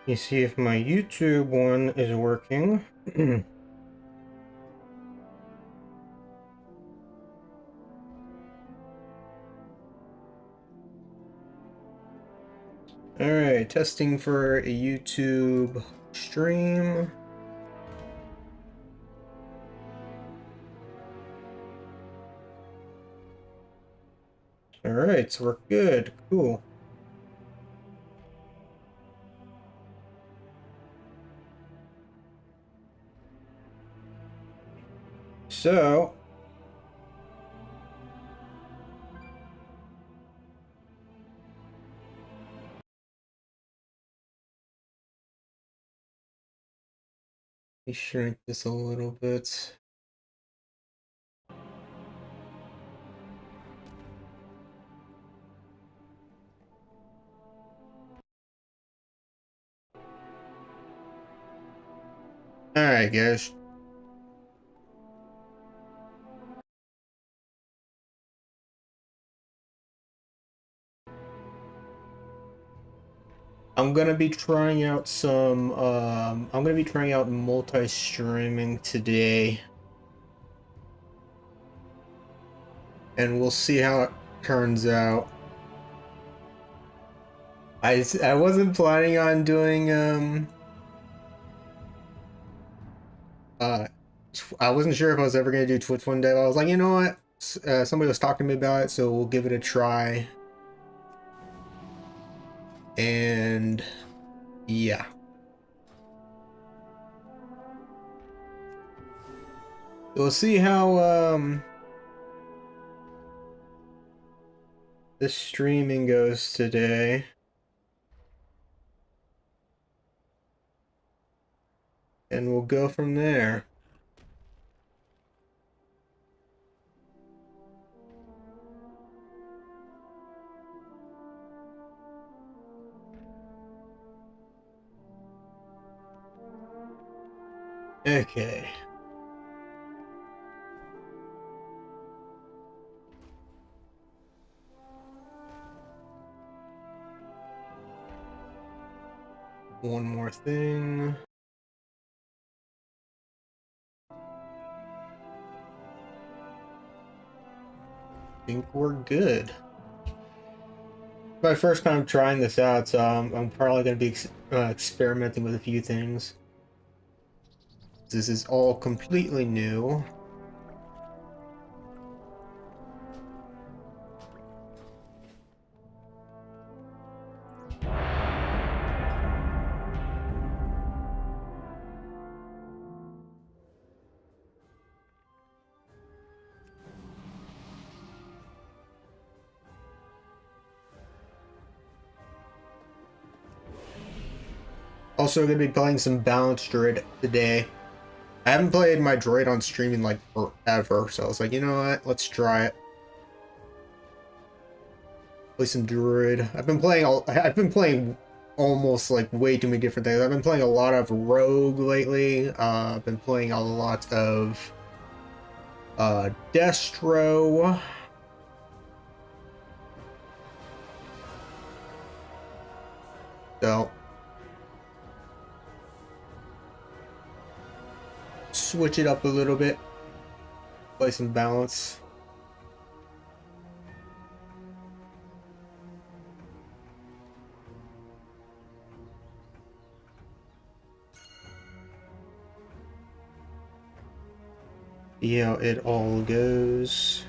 You see if my YouTube one is working. Alright, testing for a YouTube stream. Alright, so we're good. Cool. So, let me shrink this a little bit. Alright, guys. I'm gonna be trying out multi-streaming today. And we'll see how it turns out. I wasn't planning on doing, I wasn't sure if I was ever gonna do Twitch one day, but I was like, you know what? Somebody was talking to me about it, so we'll give it a try. And yeah. We'll see how the streaming goes today. And we'll go from there. Okay. One more thing. I think we're good. My first time trying this out, so I'm probably going to be experimenting with a few things. This is all completely new. Also going to be playing some balanced Druid today. I haven't played my Druid on stream in like forever, so I was like, you know what, let's try it. Play some Druid. I've been playing almost like way too many different things. I've been playing a lot of Rogue lately. I've been playing a lot of Destro. So switch it up a little bit. Play some balance. See how it all goes.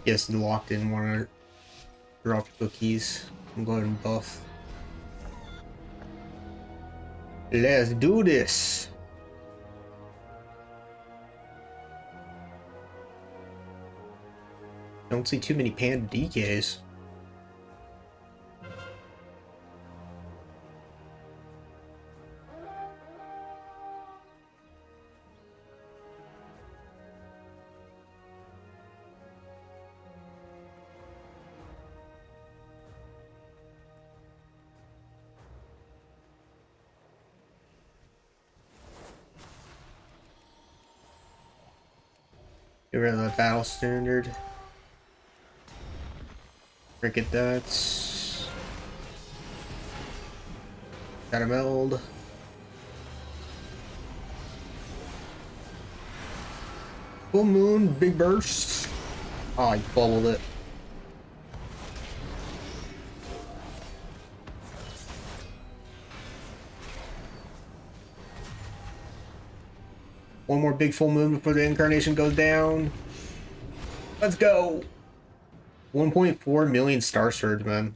Yes, locked in. Want to drop cookies. I'm going and buff. Let's do this. Don't see too many panda DKs. Get rid of the battle standard. Cricket dots. Got a meld. Full moon, big burst. Oh, I bubbled it. One more big full moon before the incarnation goes down. Let's go. 1.4 million Star Surge, man.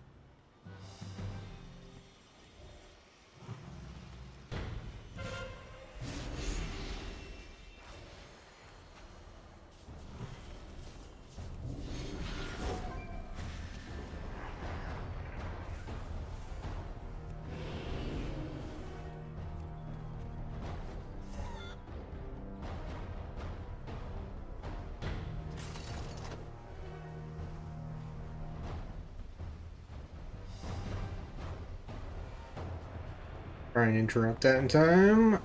Try and interrupt that in time.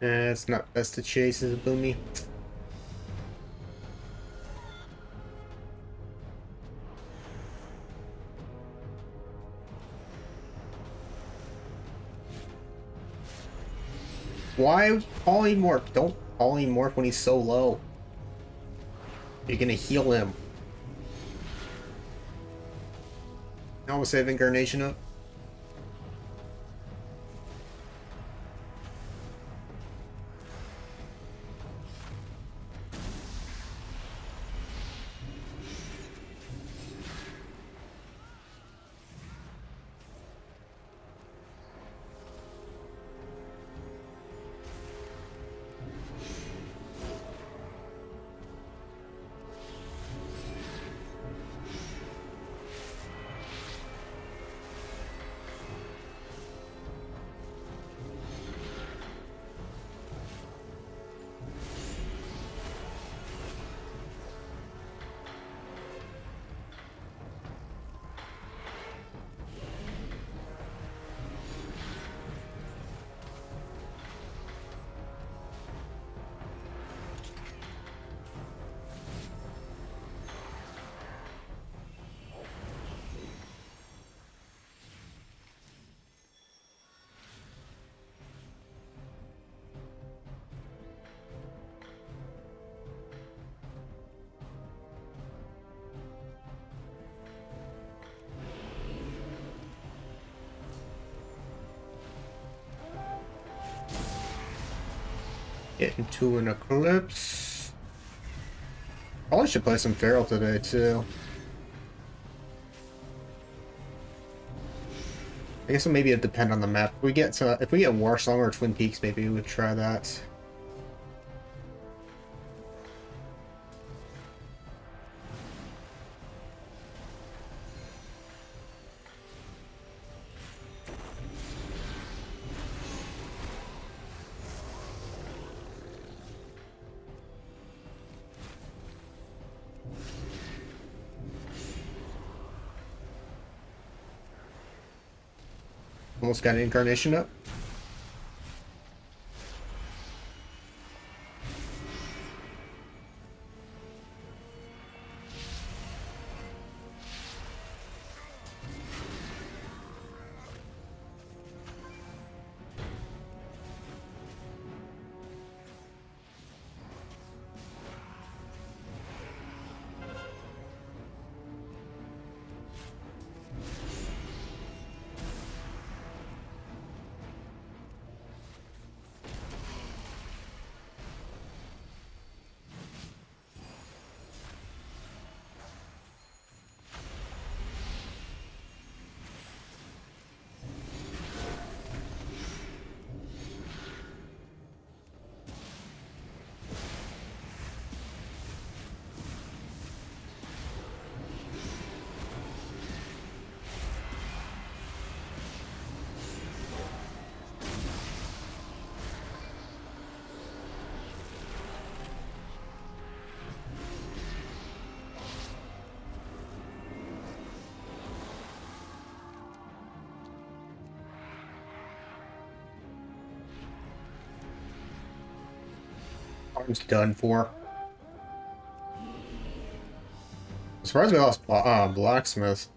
It's not best to chase as a boomy. Why polymorph? Don't polymorph when he's so low. You're gonna heal him. Now we'll save incarnation up. Get into an eclipse. Probably should play some Feral today too. I guess maybe it'd depend on the map. If we get Warsong or Twin Peaks, maybe we would try that. Almost got an incarnation up. Farm's done for. I'm surprised we lost blacksmith.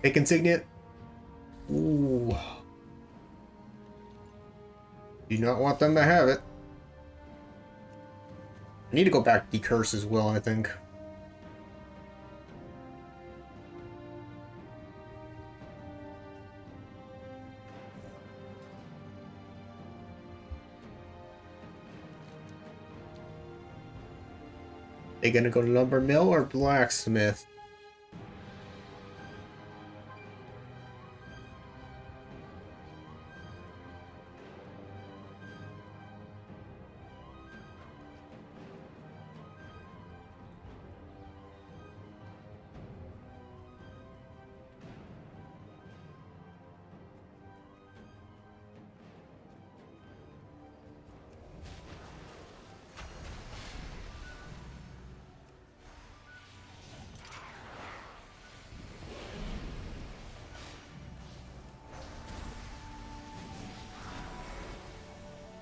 Take insignia. Ooh. Do not want them to have it. I need to go back to decurse as well, I think. They gonna go to lumber mill or blacksmith?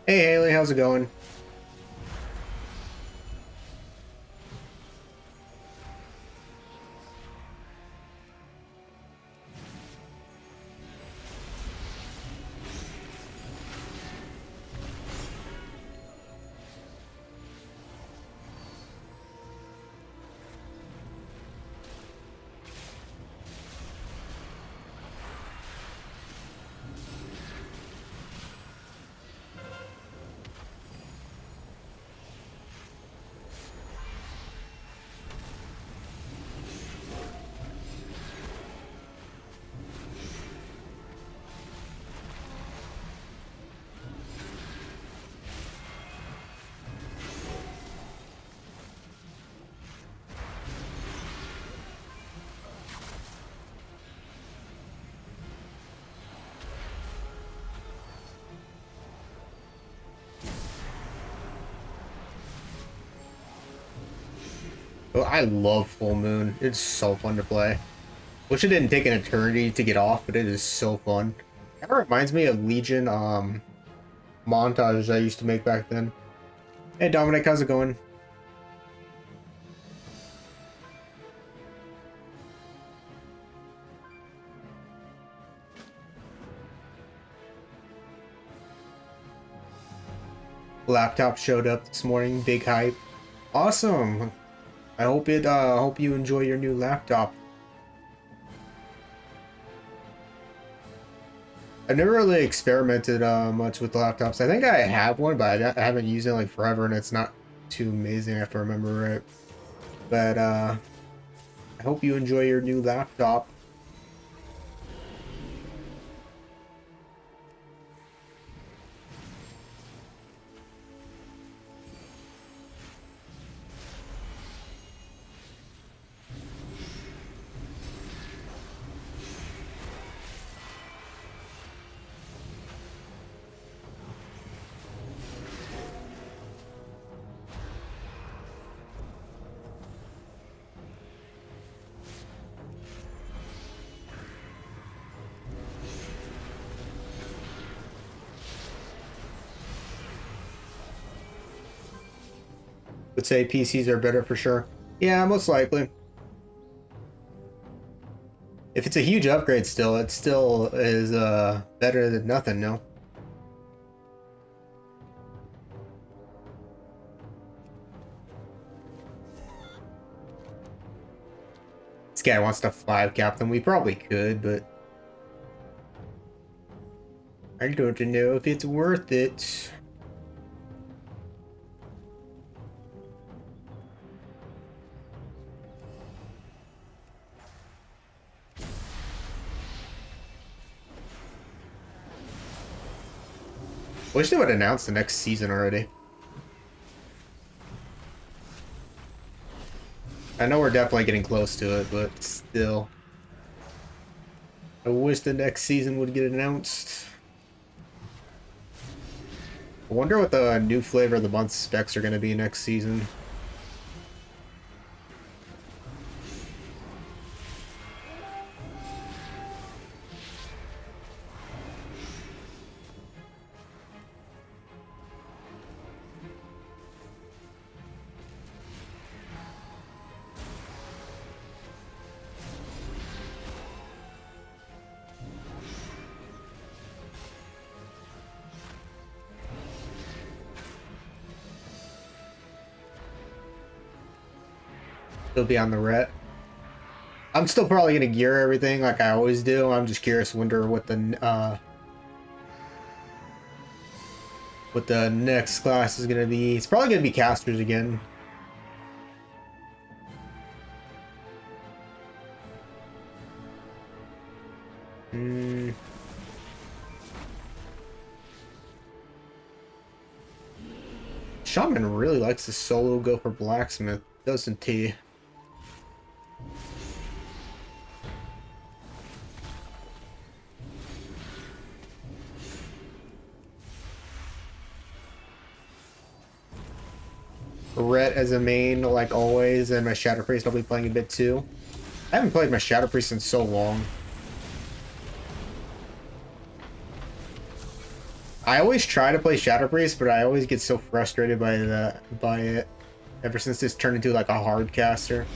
Hey Haley, how's it going? Oh, I love Full Moon. It's so fun to play. Wish it didn't take an eternity to get off, but it is so fun. Kind of reminds me of Legion montages I used to make back then. Hey Dominic, how's it going? Laptop showed up this morning, big hype. Awesome. I hope hope you enjoy your new laptop. I've never really experimented much with laptops. I think I have one, but I haven't used it in like forever, and it's not too amazing if I remember right. But I hope you enjoy your new laptop. Would say PCs are better for sure. Yeah, most likely. If it's a huge upgrade still, it still is better than nothing, no? This guy wants to 5-cap them. We probably could, but I don't know if it's worth it. Wish they would announce the next season already. I know we're definitely getting close to it, but still. I wish the next season would get announced. I wonder what the new flavor of the month specs are going to be next season. Still be on the ret. I'm still probably gonna gear everything like I always do. I'm just curious, wonder what the next class is gonna be. It's probably gonna be casters again. Shaman really likes to solo go for blacksmith, doesn't he? Ret as a main, like always, and my Shadow Priest I'll be playing a bit too. I haven't played my Shadow Priest in so long. I always try to play Shadow Priest, but I always get so frustrated by it. Ever since this turned into like a hard caster.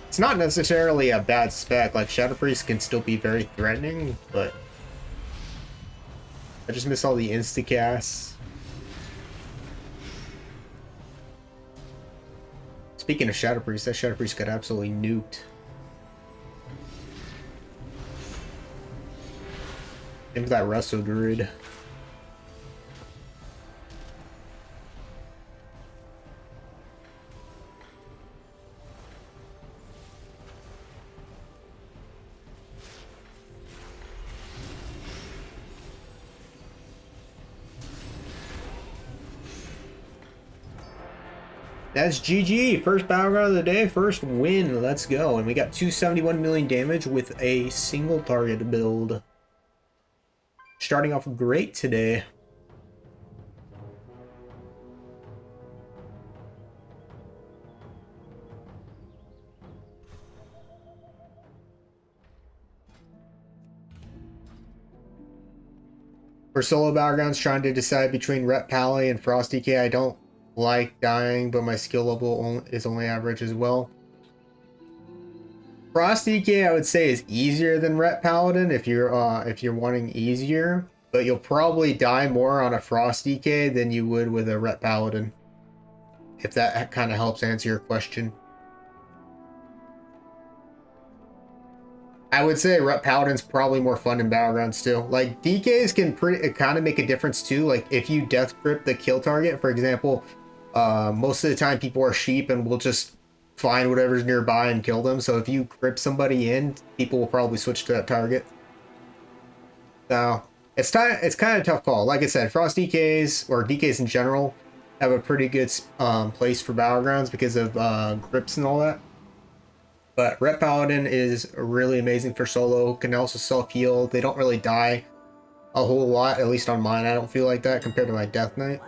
It's not necessarily a bad spec. Like Shadow Priest can still be very threatening, but I just miss all the insta casts. Speaking of Shadow Priest, that Shadow Priest got absolutely nuked. Same with that Resto Druid. That's GG. First battleground of the day, first win. Let's go. And we got 271 million damage with a single target build. Starting off great today. For solo battlegrounds, trying to decide between Ret Pally and Frost DK. I don't like dying, but my skill level is only average as well. Frost DK I would say is easier than Ret Paladin if you're wanting easier, but you'll probably die more on a Frost DK than you would with a Ret Paladin. If that kind of helps answer your question. I would say Ret Paladin's probably more fun in Battlegrounds too. Like DKs can kind of make a difference too. Like if you death grip the kill target, for example, most of the time people are sheep and will just find whatever's nearby and kill them. So if you grip somebody in, people will probably switch to that target. So it's kind of a tough call. Like I said, Frost DKs or DKs in general have a pretty good place for Battlegrounds because of grips and all that. But Ret Paladin is really amazing for solo. Can also self-heal. They don't really die a whole lot, at least on mine. I don't feel like that compared to my Death Knight.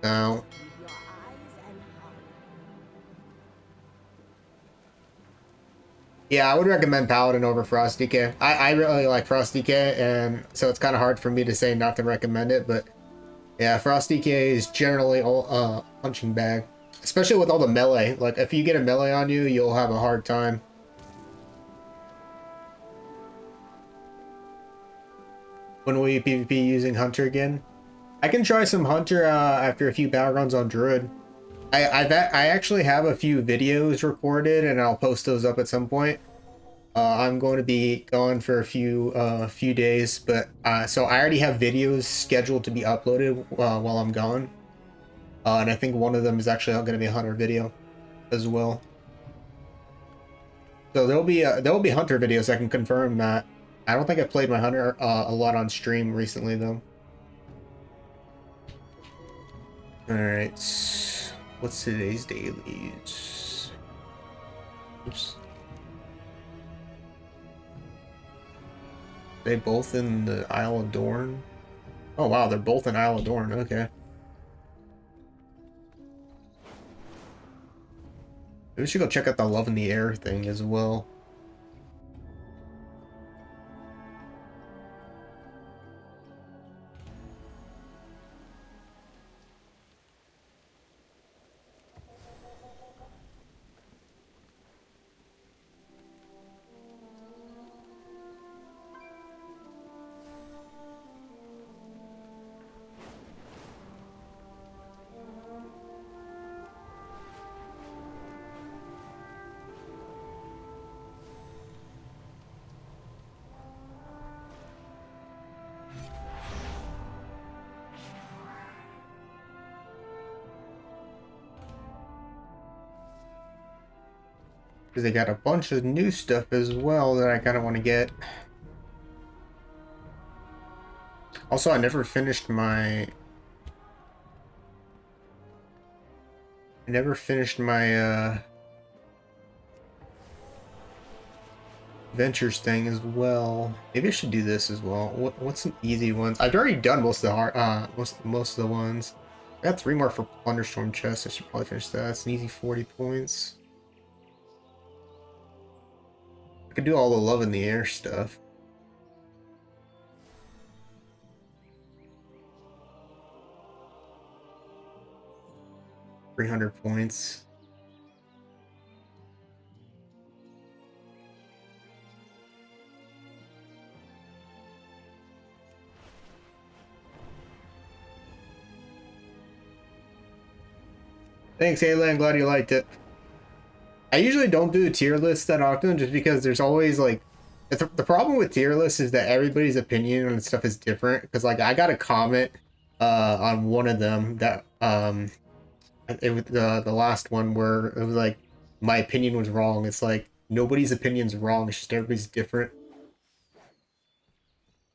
No. Yeah, I would recommend Paladin over Frost DK. I really like Frost DK, and so it's kind of hard for me to say not to recommend it, but yeah, Frost DK is generally all punching bag. Especially with all the melee. Like, if you get a melee on you, you'll have a hard time. When will you PvP using Hunter again? I can try some Hunter after a few battlegrounds on Druid. I actually have a few videos recorded, and I'll post those up at some point. I'm going to be gone for a few days, but so I already have videos scheduled to be uploaded while I'm gone. And I think one of them is actually going to be a Hunter video as well. So there'll be Hunter videos. I can confirm that. I don't think I played my Hunter a lot on stream recently though. All right, what's today's dailies? Oops. They both in the Isle of Dorn? Oh wow, they're both in Isle of Dorn, okay. Maybe we should go check out the Love in the Air thing as well. Because they got a bunch of new stuff as well that I kind of want to get. Also, I never finished my... Ventures thing as well. Maybe I should do this as well. What's some easy ones? I've already done most of the hard, most of the ones. I got 3 more for Plunderstorm chests. I should probably finish that. It's an easy 40 points. I could do all the Love in the Air stuff. $300 points. Thanks, Ayla. I'm glad you liked it. I usually don't do tier lists that often just because there's always like the problem with tier lists is that everybody's opinion on stuff is different. Because like I got a comment on one of them that it was the last one where it was like my opinion was wrong. It's like nobody's opinion's wrong. It's just everybody's different.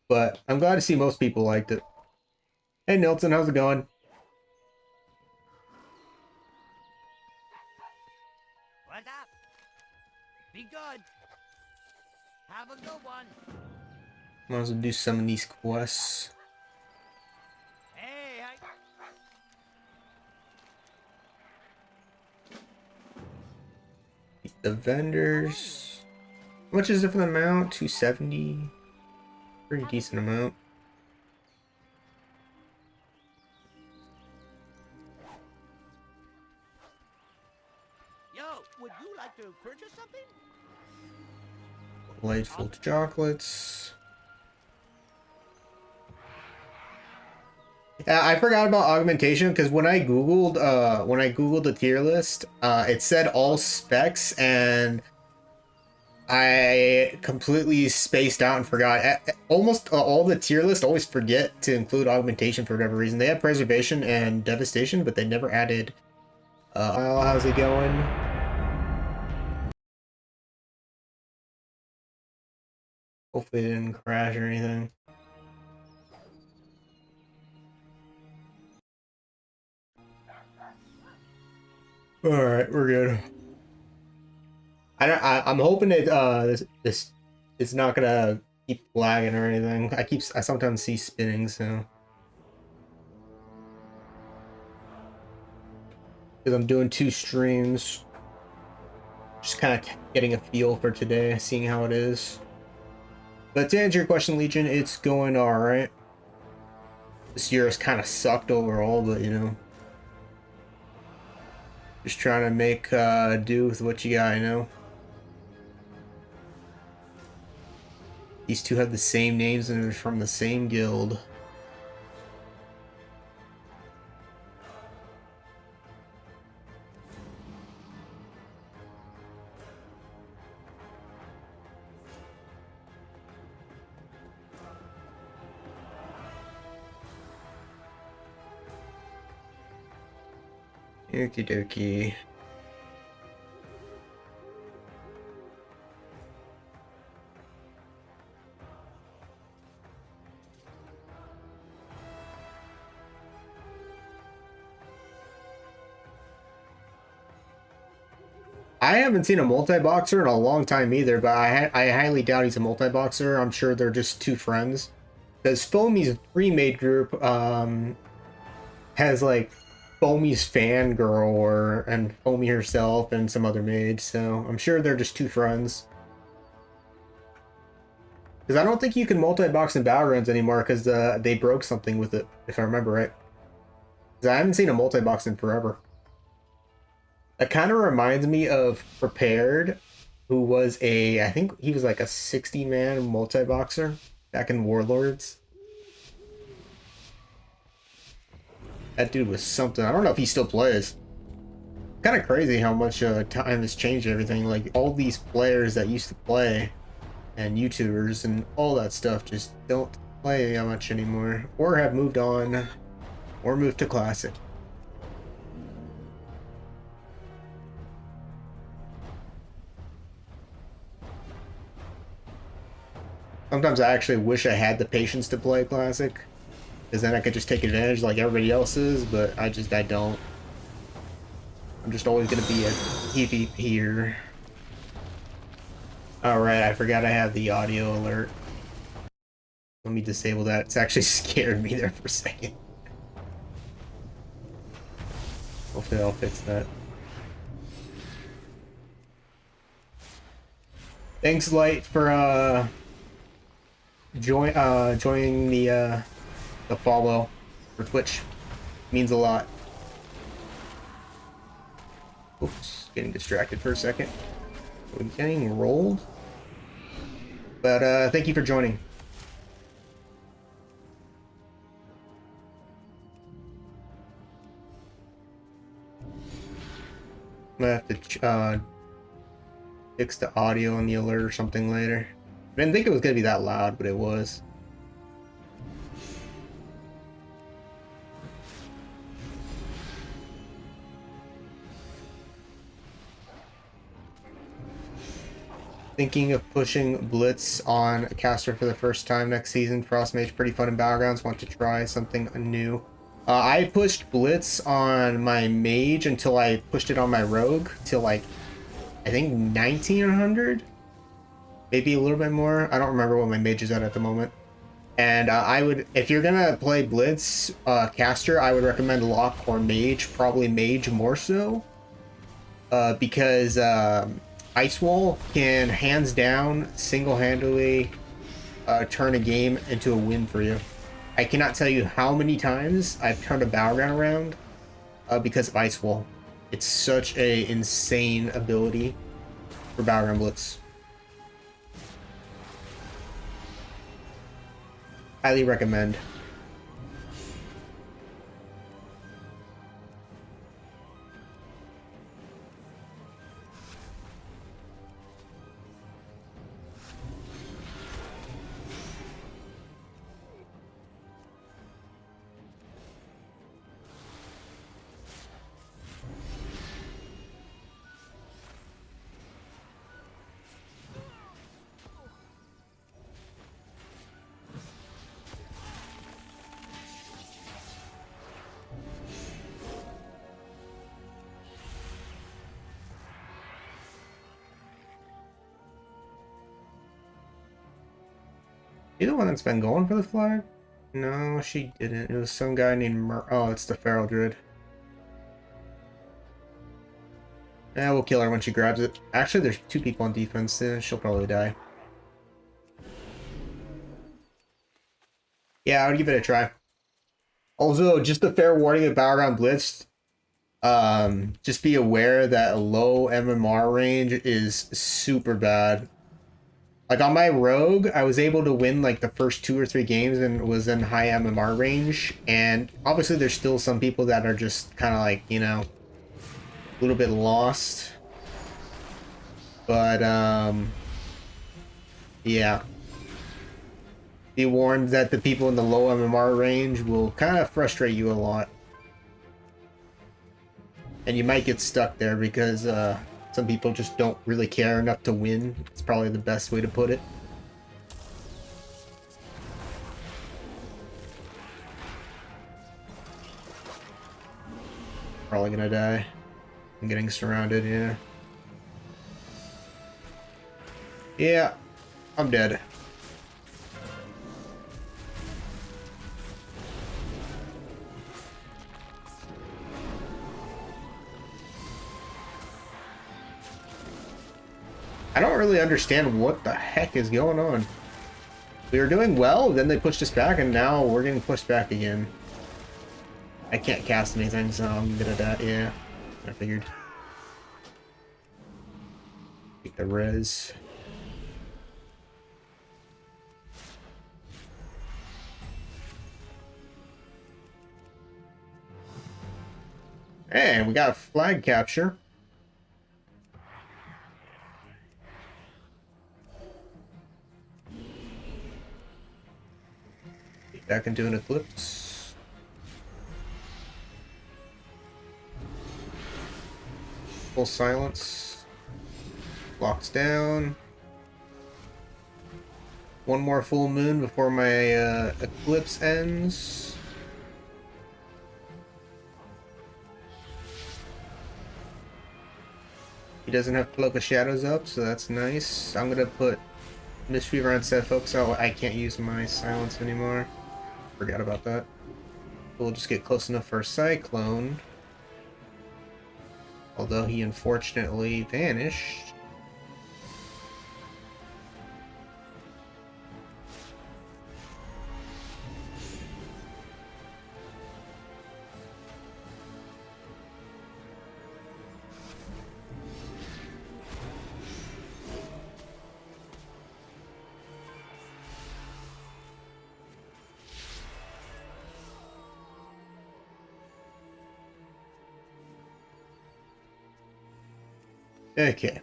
But I'm glad to see most people liked it. Hey Nilton, how's it going? What's up? Be good. Have a good one. Might as well do some of these quests. Hey, The vendors. How much is it for the amount? 270. Pretty decent amount. yo, would you like to purchase something? Delightful chocolates. I forgot about augmentation because when I googled the tier list, it said all specs and I completely spaced out and forgot. Almost all the tier list always forget to include augmentation for whatever reason. They have preservation and devastation, but they never added. How's it going? Hopefully it didn't crash or anything. All right, we're good. I'm hoping that this it's not gonna keep lagging or anything. I sometimes see spinning, so because I'm doing 2 streams, just kind of getting a feel for today, seeing how it is. But to answer your question, Legion, it's going all right. This year has kind of sucked overall, but you know, just trying to make do with what you got, you know. These two have the same names and they're from the same guild. Okie dokie. I haven't seen a multi-boxer in a long time either, but I highly doubt he's a multi-boxer. I'm sure they're just two friends. Because Foamy's pre-made group has like Foamy's fangirl and Foamy herself and some other maid, so I'm sure they're just two friends. Because I don't think you can multi-box in battlegrounds anymore because they broke something with it, if I remember right. Because I haven't seen a multi-box in forever. It kind of reminds me of Prepared, who was I think he was like a 60-man multi-boxer back in Warlords. That dude was something. I don't know if he still plays. Kind of crazy how much time has changed everything. Like all these players that used to play and YouTubers and all that stuff just don't play that much anymore, or have moved on, or moved to Classic. Sometimes I actually wish I had the patience to play Classic, because then I could just take advantage like everybody else is, but I don't. I'm just always going to be a PvPer. Alright, I forgot I have the audio alert. Let me disable that. It's actually scared me there for a second. Hopefully I'll fix that. Thanks, Light, for joining the follow for Twitch. Means a lot. Oops, getting distracted for a second. We're getting rolled. But thank you for joining. I'm gonna have to fix the audio on the alert or something later. I didn't think it was gonna be that loud, but it was. Thinking of pushing Blitz on a caster for the first time next season. Frost Mage, pretty fun in Battlegrounds. Want to try something new. I pushed Blitz on my Mage until I pushed it on my Rogue till like, I think 1900? Maybe a little bit more. I don't remember what my Mage is at the moment. And I would, if you're gonna play Blitz caster, I would recommend Lock or Mage. Probably Mage more so. Because Ice Wall can hands down single-handedly turn a game into a win for you. I cannot tell you how many times I've turned a battleground around because of Ice Wall. It's such a insane ability for battleground Blitz. Highly recommend. You the one that's been going for the flag? No, she didn't. It was some guy named oh, it's the Feral Druid. Yeah, we'll kill her when she grabs it. Actually, there's two people on defense. She'll probably die. Yeah, I would give it a try. Also, just a fair warning of Battleground Blitz. Just be aware that a low MMR range is super bad. Like on my Rogue, I was able to win like the first 2 or 3 games and was in high MMR range. And obviously there's still some people that are just kind of like, you know, a little bit lost. But, yeah. Be warned that the people in the low MMR range will kind of frustrate you a lot. And you might get stuck there because, some people just don't really care enough to win. It's probably the best way to put it. Probably gonna die. I'm getting surrounded, yeah. Yeah, I'm dead. I don't really understand what the heck is going on. We were doing well, then they pushed us back, and now we're getting pushed back again. I can't cast anything, so I'm gonna die. Yeah, I figured. Get the res. And we got a flag capture. Get back into an eclipse. Full silence. Locks down. One more full moon before my eclipse ends. He doesn't have Cloak of Shadows up, so that's nice. I'm gonna put Mistweaver on set, folks. Oh, I can't use my silence anymore. Forgot about that. We'll just get close enough for a Cyclone. Although he unfortunately vanished. Okay. Of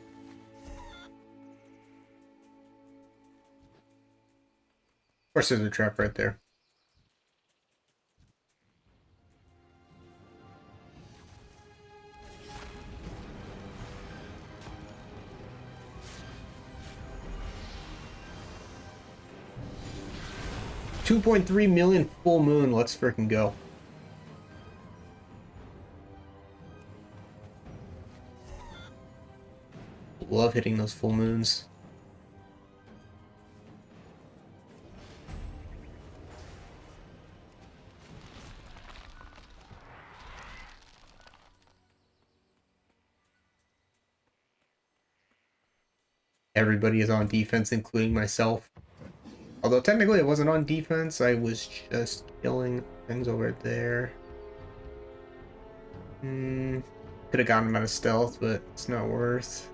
course there's a trap right there. $2.3 million full moon. Let's freaking go. Love hitting those full moons. Everybody is on defense, including myself. Although technically I wasn't on defense, I was just killing things over there. Could have gotten him out of stealth, but it's not worth.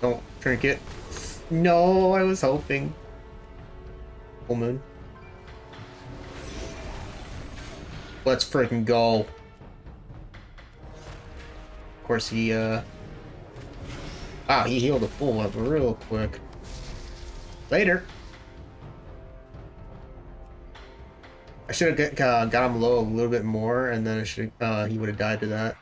Don't trinket. No, I was hoping. Full moon. Let's freaking go. Of course he he healed a full up real quick. Later. I should have got him low a little bit more, and then I should he would have died to that.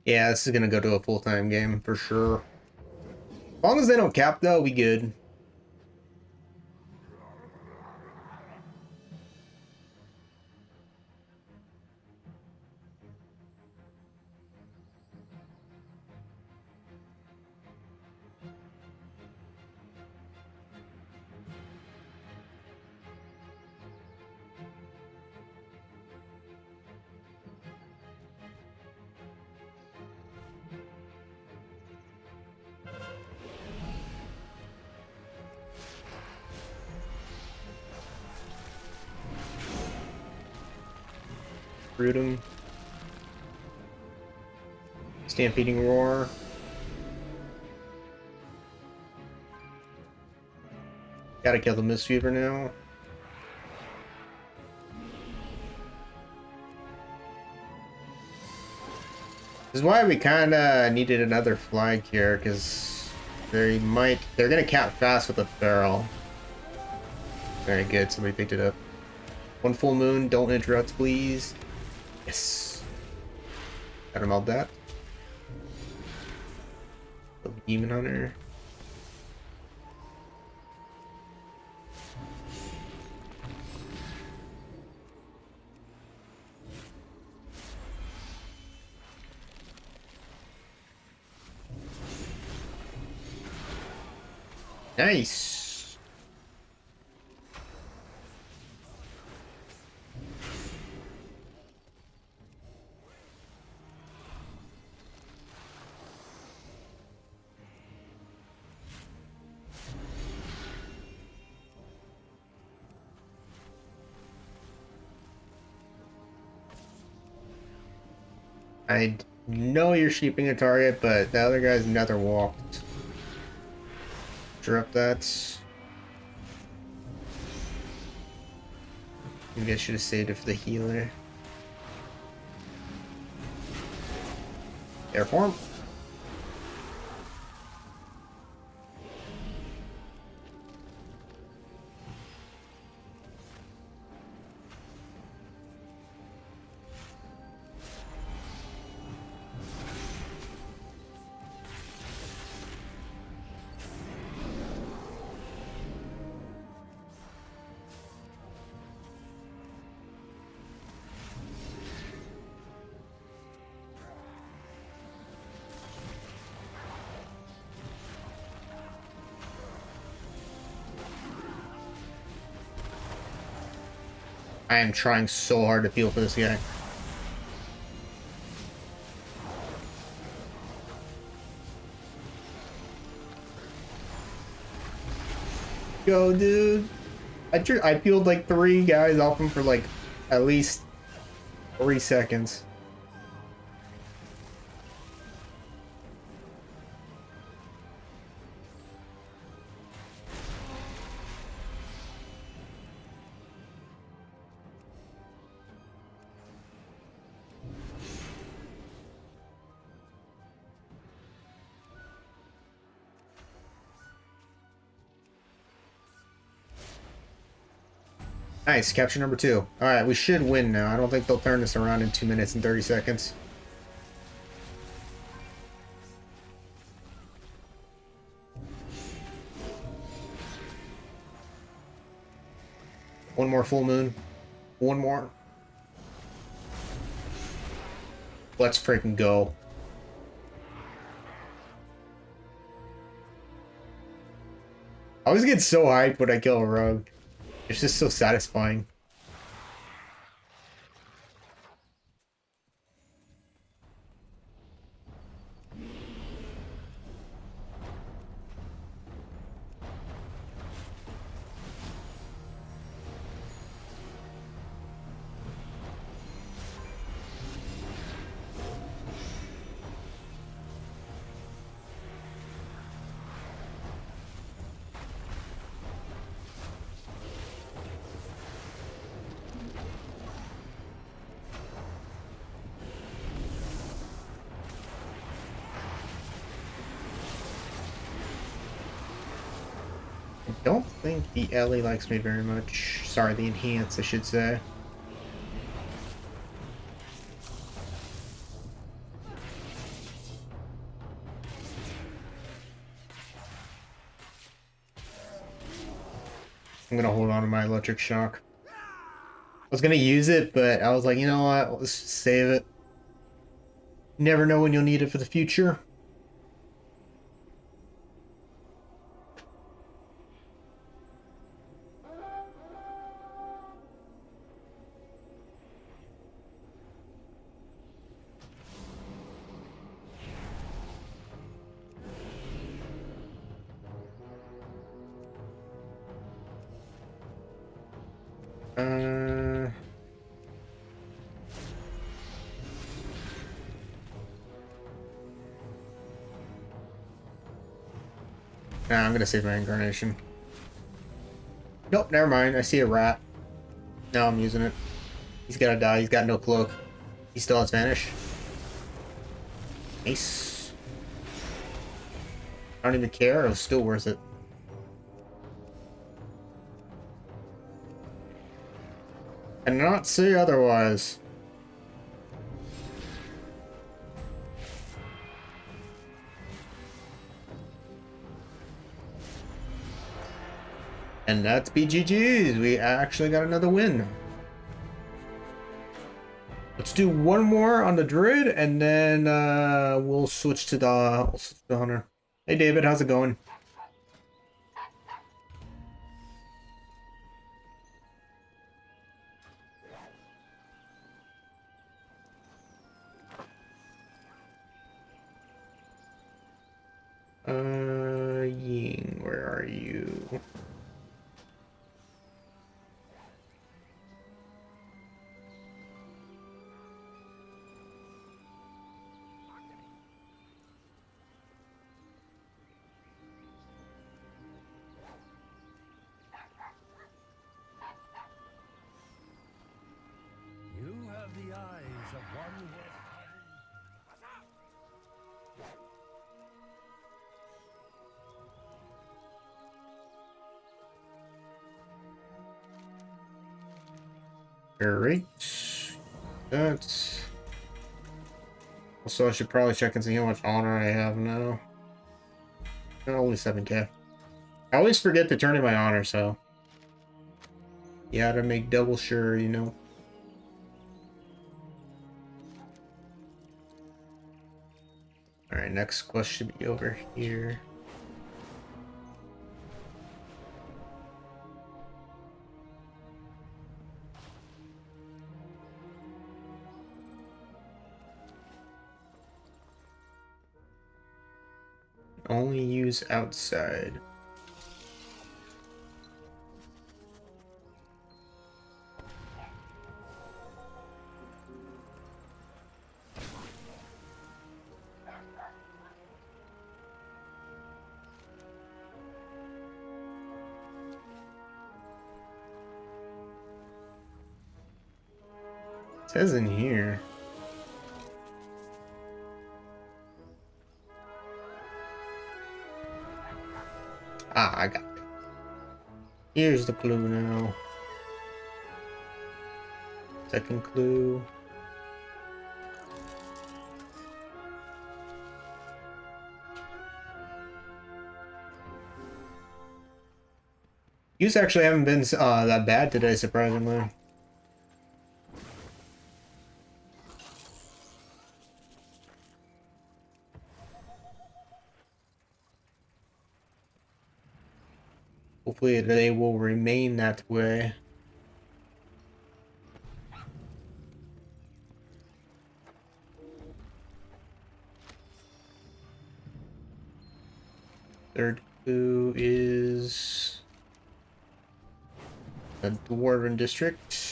Yeah, this is gonna go to a full-time game for sure. As long as they don't cap though, we good. Root him. Stampeding Roar. Gotta kill the Mistweaver now. This is why we kinda needed another flag here, because they're gonna cap fast with a Feral. Very good, somebody picked it up. One full moon, don't interrupt, please. Yes. Gotta meld that. The Demon Hunter. Nice. I know you're sheeping a target, but the other guy's nether walked. Drop that. Maybe I should have saved it for the healer. Airform. I am trying so hard to peel for this guy. Go, dude. I peeled like 3 guys off him for like at least 3 seconds. Nice, capture number 2. Alright, we should win now. I don't think they'll turn this around in 2 minutes and 30 seconds. One more full moon. One more. Let's freaking go. I always get so hyped when I kill a rogue. It's just so satisfying. I don't think the Ellie likes me very much. Sorry, the Enhance, I should say. I'm gonna hold on to my electric shock. I was gonna use it, but I was like, you know what? Let's just save it. Never know when you'll need it for the future. Nah, I'm gonna save my incarnation. Nope, never mind. I see a rat. Now I'm using it. He's gotta die. He's got no cloak. He still has vanish. Nice. I don't even care. It was still worth it. Cannot say otherwise. And that's BGG's. We actually got another win. Let's do one more on the Druid, and then we'll switch to the Hunter. Hey David, how's it going? Ying, where are you? You have the eyes of one who has Great. That's... Also, I should probably check and see how much honor I have now. Only 7k. I always forget to turn in my honor, so... Yeah, to make double sure, you know. Alright, next quest should be over here. Only use outside. It says in here. Ah, I got it. Here's the clue now. Second clue. Use actually haven't been that bad today, surprisingly. Hopefully they will remain that way. Third clue is the Dwarven District.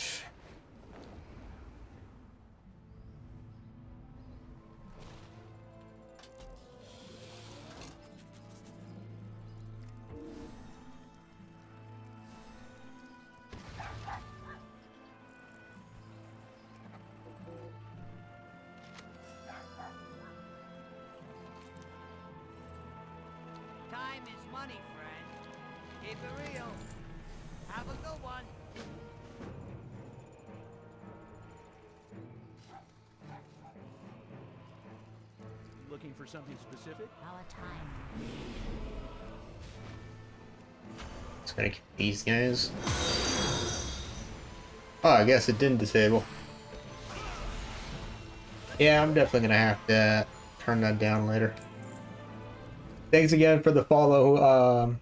time is money, friend. Keep it real. Have a good one. Looking for something specific? Our time. Just gotta keep these guys. Oh, I guess it didn't disable. Yeah, I'm definitely gonna have to turn that down later. Thanks again for the follow,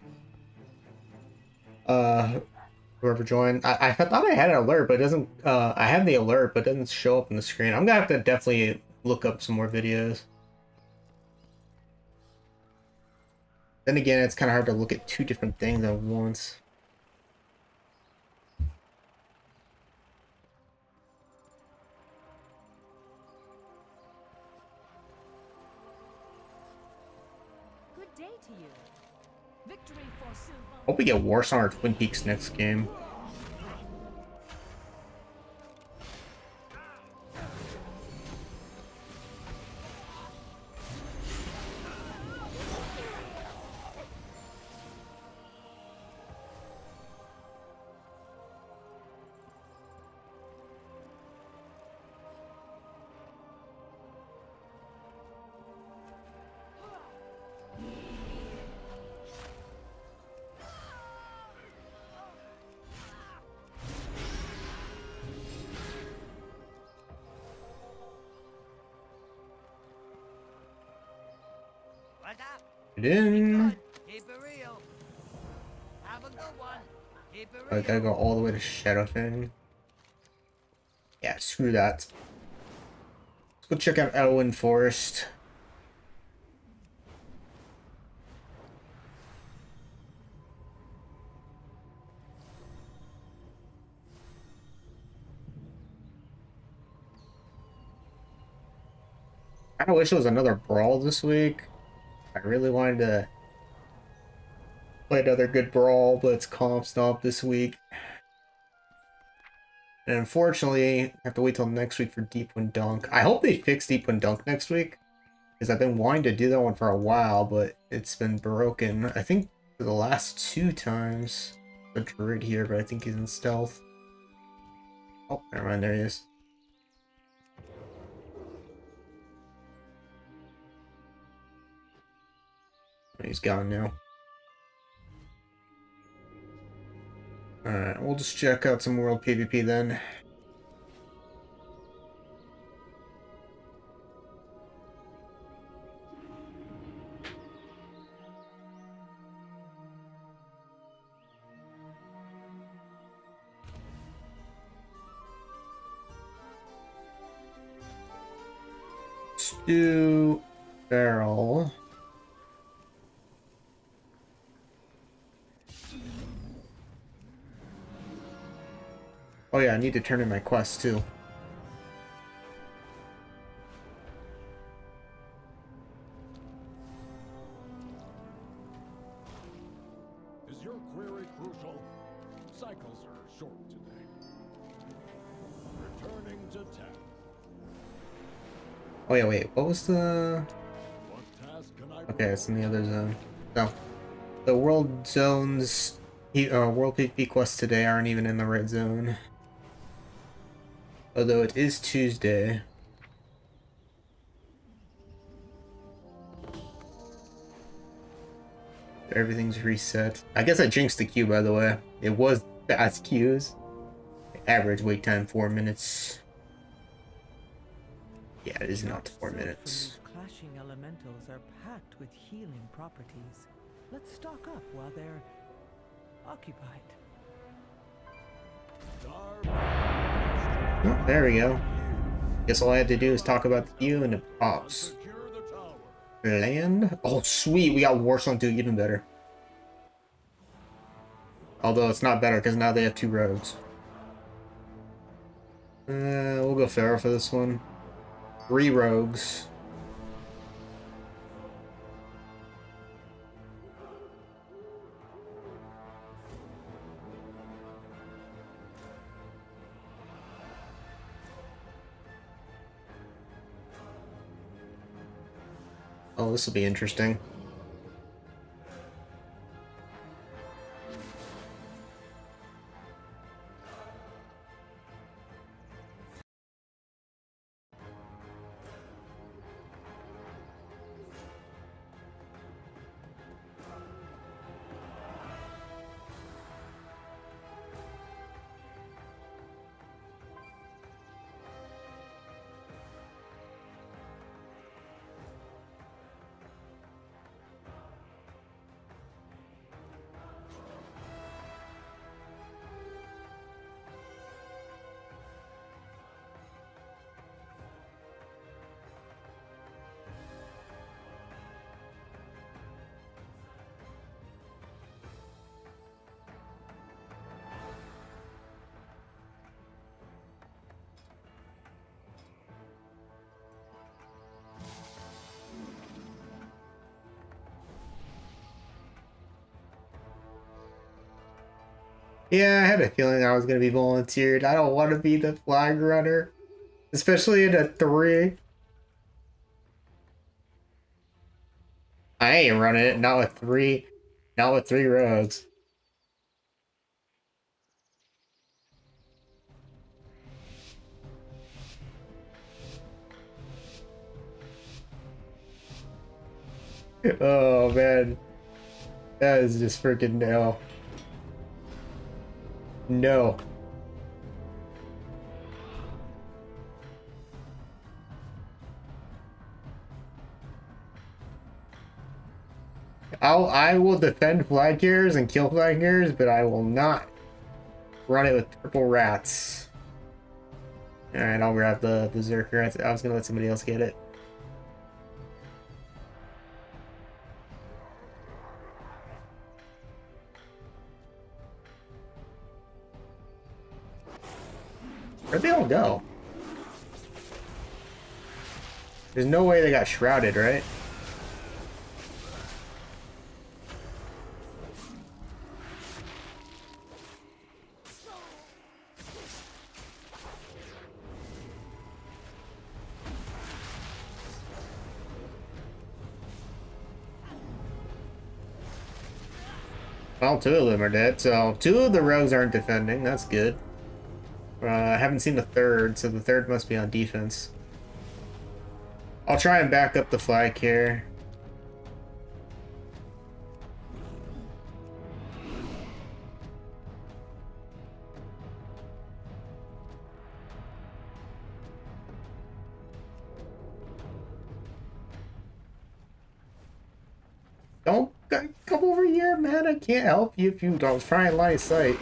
whoever joined. I thought I had an alert, but it doesn't, I have the alert, but it doesn't show up on the screen. I'm gonna have to definitely look up some more videos. Then again, it's kind of hard to look at two different things at once. Good day to you. Hope we get Warsaw or Twin Peaks next game. What's up? Get in. Good. Keep it real. Have a good one. Keep it I real. gotta go all the way to Shadowfang. Yeah, screw that. Let's go check out Elwyn Forest. I kinda wish it was another brawl this week. I really wanted to play another good brawl, but it's comp stomp this week. And unfortunately, I have to wait till next week for Deep Wind Dunk. I hope they fix Deep Wind Dunk next week, because I've been wanting to do that one for a while, but it's been broken. I think for the last 2 times. The Druid here, but I think he's in stealth. Oh, never mind, there he is. He's gone now. Alright, we'll just check out some World PvP then. Stew barrel. Oh yeah, I need to turn in my quest too. Is your query crucial? Cycles are short today. Returning to town. Oh yeah, wait, what was the... What task can I Okay, it's in the other zone. No. The world zones... World PvP quests today aren't even in the right zone. Although it is Tuesday. Everything's reset. I guess I jinxed the queue, by the way. It was fast queues. Average wait time 4 minutes. Yeah, it is not 4 minutes. Clashing elementals are packed with healing properties. Let's stock up while they're occupied. Oh, there we go. Guess all I had to do is talk about the queue and it pops. secure the tower? Land? Oh, sweet. We got Warsaw 2 even better. Although it's not better because now they have 2 rogues. We'll go Pharaoh for this one. 3 rogues. Oh, this will be interesting. Yeah, I had a feeling I was gonna be volunteered. I don't want to be the flag runner, especially in a 3. I ain't running it, not with 3, not with 3 rogues. Oh man, that is just freaking no. No. I will defend flag carriers and kill flag carriers, but I will not run it with triple rats. Alright, I'll grab the berserker. I was gonna let somebody else get it. Where'd they all go? There's no way they got shrouded, right? Well, 2 of them are dead, so 2 of the rogues aren't defending. That's good. I haven't seen the 3rd, so the 3rd must be on defense. I'll try and back up the flag here. Don't come over here, man. I can't help you if you don't try and line of sight.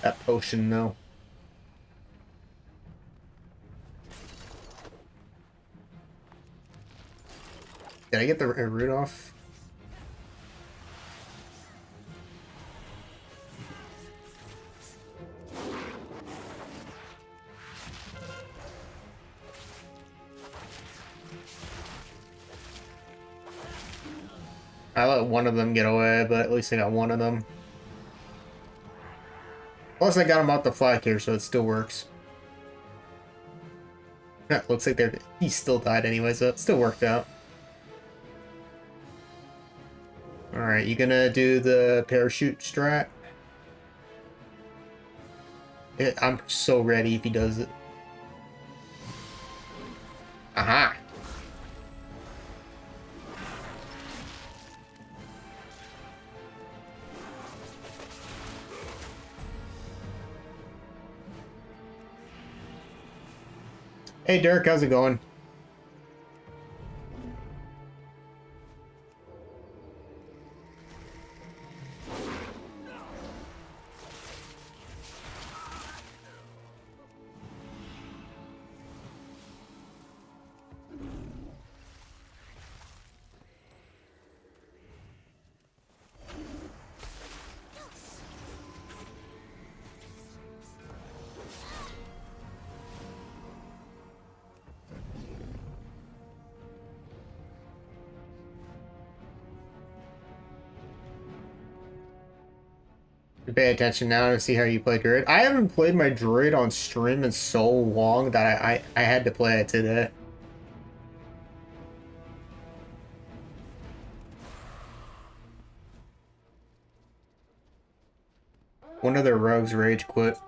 That potion, though. Did I get the root off? I let one of them get away, but at least I got one of them. Plus, I got him out the flag here, so it still works. Yeah, looks like he still died anyway, so it still worked out. Alright, you gonna do the parachute strat? I'm so ready if he does it. Aha! Hey Dirk, how's it going? Pay attention now to see how you play Druid. I haven't played my Druid on stream in so long that I had to play it today. One of their rogues rage quit.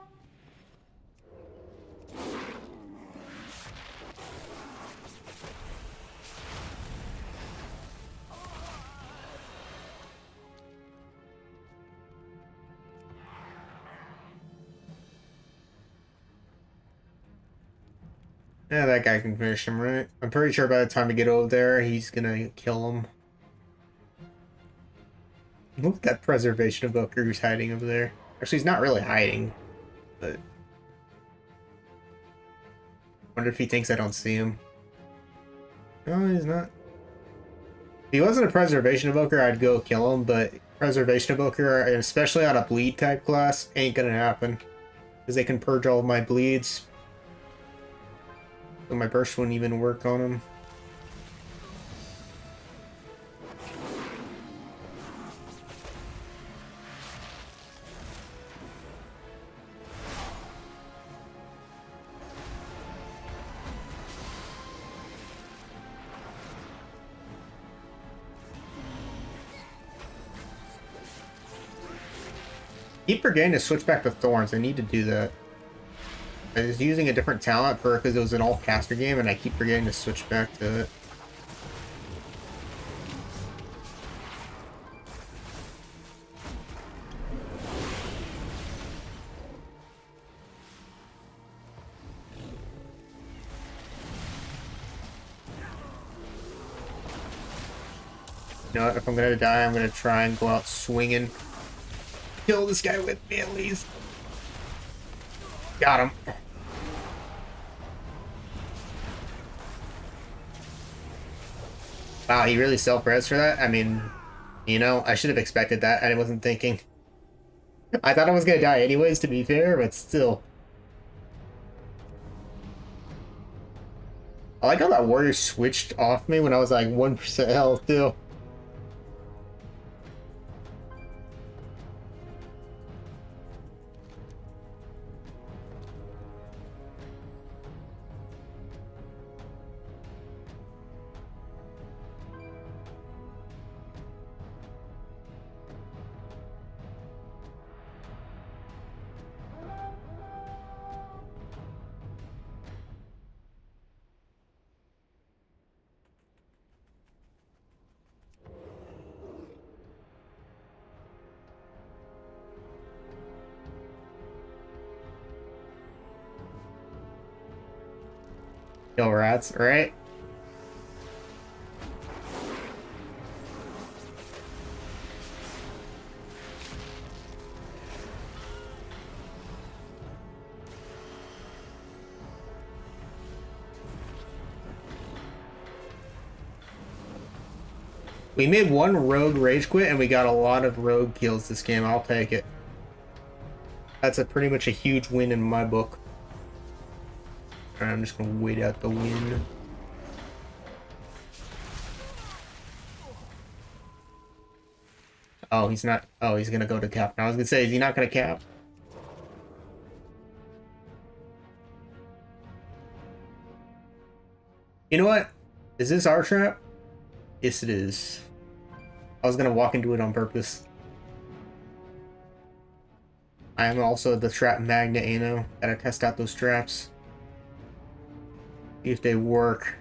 Yeah, that guy can finish him, right? I'm pretty sure by the time we get over there, he's gonna kill him. Look at that preservation evoker who's hiding over there. Actually, he's not really hiding, but... wonder if he thinks I don't see him. No, he's not. If he wasn't a preservation evoker, I'd go kill him, but preservation evoker, especially on a bleed type class, ain't gonna happen. Because they can purge all of my bleeds. So my burst wouldn't even work on them. Keep forgetting to switch back to Thorns. I need to do that. I was using a different talent for because it was an all-caster game, and I keep forgetting to switch back to it. You know what? If I'm gonna die, I'm gonna try and go out swinging. Kill this guy with me at least. Got him. Wow, he really self-res for that? I mean, you know, I should have expected that. I wasn't thinking. I thought I was gonna die anyways, to be fair, but still. I like how that warrior switched off me when I was like 1% health, too. Kill rats, right? We made one rogue rage quit and we got a lot of rogue kills this game. I'll take it. That's pretty much a huge win in my book. Alright, I'm just gonna wait out the win. Oh, he's not. Oh, he's gonna go to cap. Now I was gonna say, is he not gonna cap? You know what? Is this our trap? Yes, it is. I was gonna walk into it on purpose. I am also the trap magnet, you know? Gotta test out those traps. See if they work.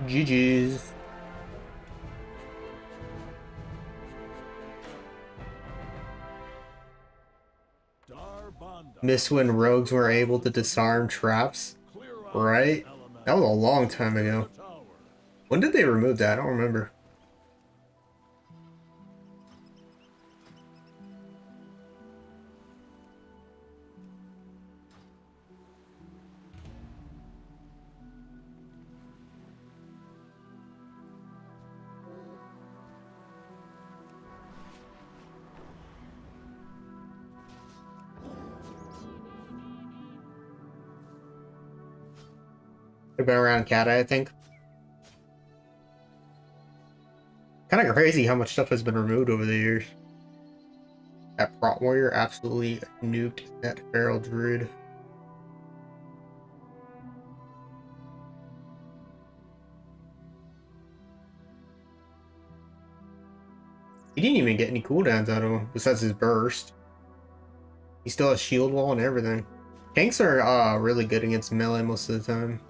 GG's. Miss when rogues were able to disarm traps, right? That was a long time ago. When did they remove that? I don't remember. They've been around Cat, I think. Kind of crazy how much stuff has been removed over the years. That Prot Warrior absolutely nuked that Feral Druid. He didn't even get any cooldowns out of him, besides his burst. He still has shield wall and everything. Tanks are really good against melee most of the time.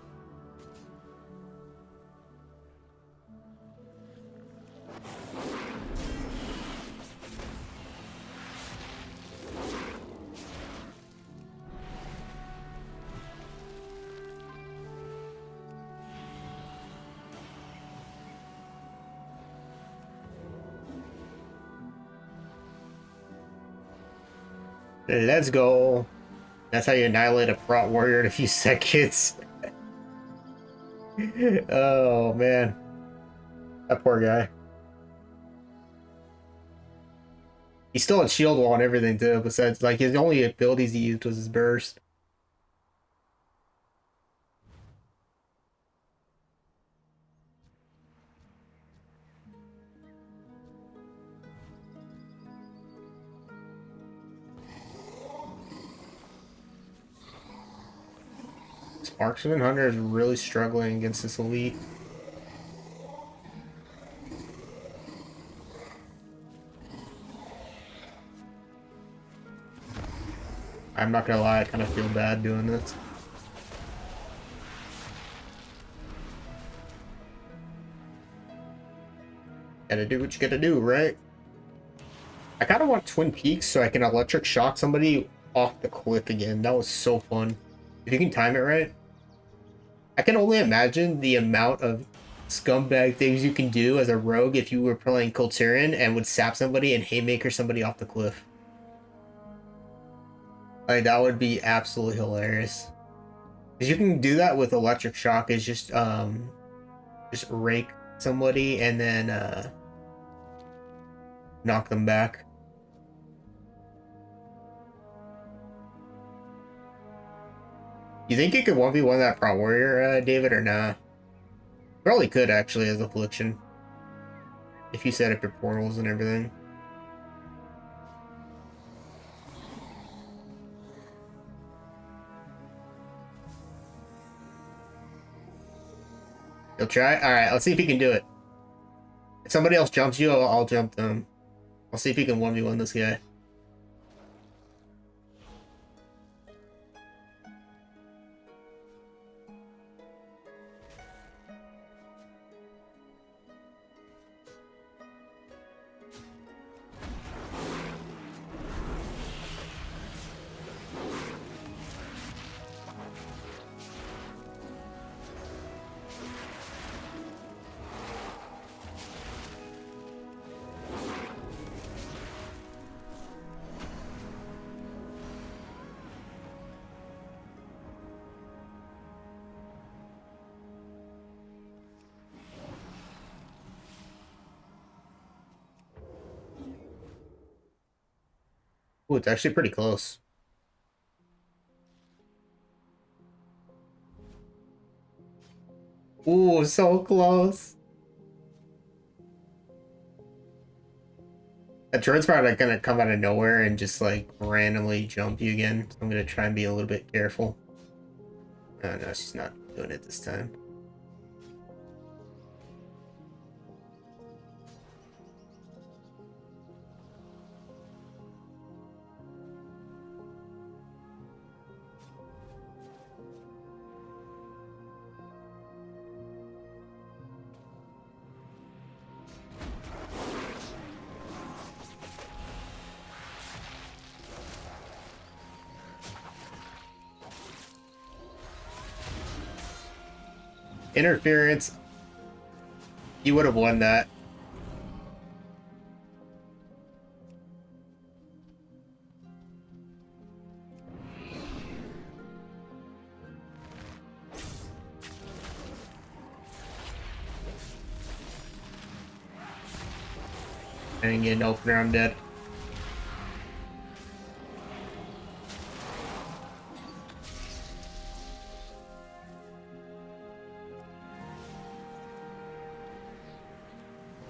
Let's go. That's how you annihilate a Prot Warrior in a few seconds. Oh man, that poor guy. He still had shield wall and everything too. Besides, like his only abilities he used was his burst. Marksman Hunter is really struggling against this elite. I'm not gonna lie, I kind of feel bad doing this. Gotta do what you gotta do, right? I kind of want Twin Peaks so I can electric shock somebody off the cliff again. That was so fun. If you can time it right. I can only imagine the amount of scumbag things you can do as a rogue if you were playing Colturian and would sap somebody and haymaker somebody off the cliff. Like, that would be absolutely hilarious. Because you can do that with electric shock, is just rake somebody and then knock them back. You think you could 1v1 that Pro Warrior, David, or nah? Probably could, actually, as Affliction. If you set up your portals and everything. You'll try? Alright, let's see if he can do it. If somebody else jumps you, I'll jump them. I'll see if he can 1v1 this guy. Ooh, it's actually pretty close. Ooh, so close. That drone's probably gonna come out of nowhere and just like randomly jump you again. So I'm gonna try and be a little bit careful. Oh no, she's not doing it this time. Interference. You would have won that. I didn't get an opener, I'm dead.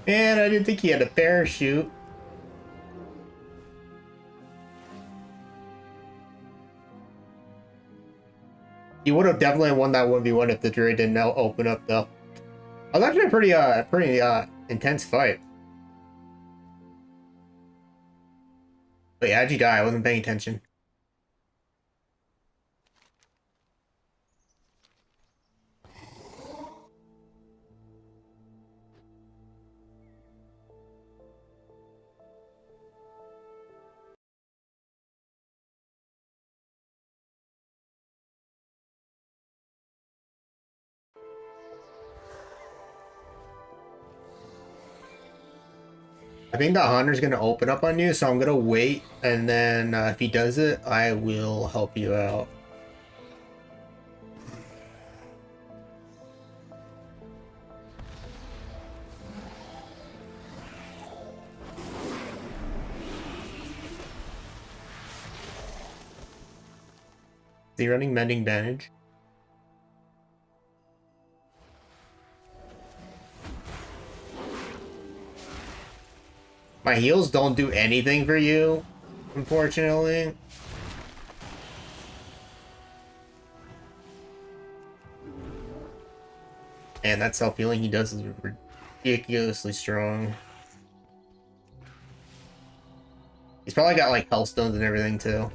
Man, I didn't think he had a parachute. He would have definitely won that 1v1 if the Druid didn't open up, though. That was actually a pretty intense fight. Wait, how'd you die? I wasn't paying attention. I think the hunter's gonna open up on you, so I'm gonna wait, and then if he does it, I will help you out. Is he running mending bandage? My heals don't do anything for you, unfortunately. And that self-healing he does is ridiculously strong. He's probably got like health stones and everything too.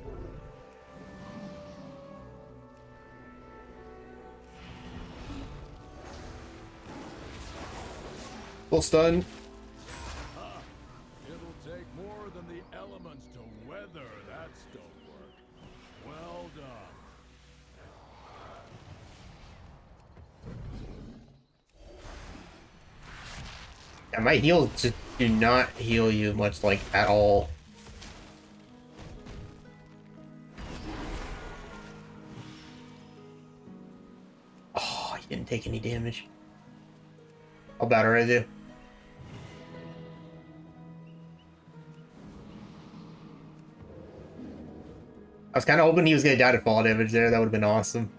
Full stun. It'll take more than the elements to weather that stonework. Well done. Yeah, my heals just do not heal you much, like, at all. Oh, he didn't take any damage. How bad are I do? I was kind of hoping he was going to die to fall damage there. That would have been awesome.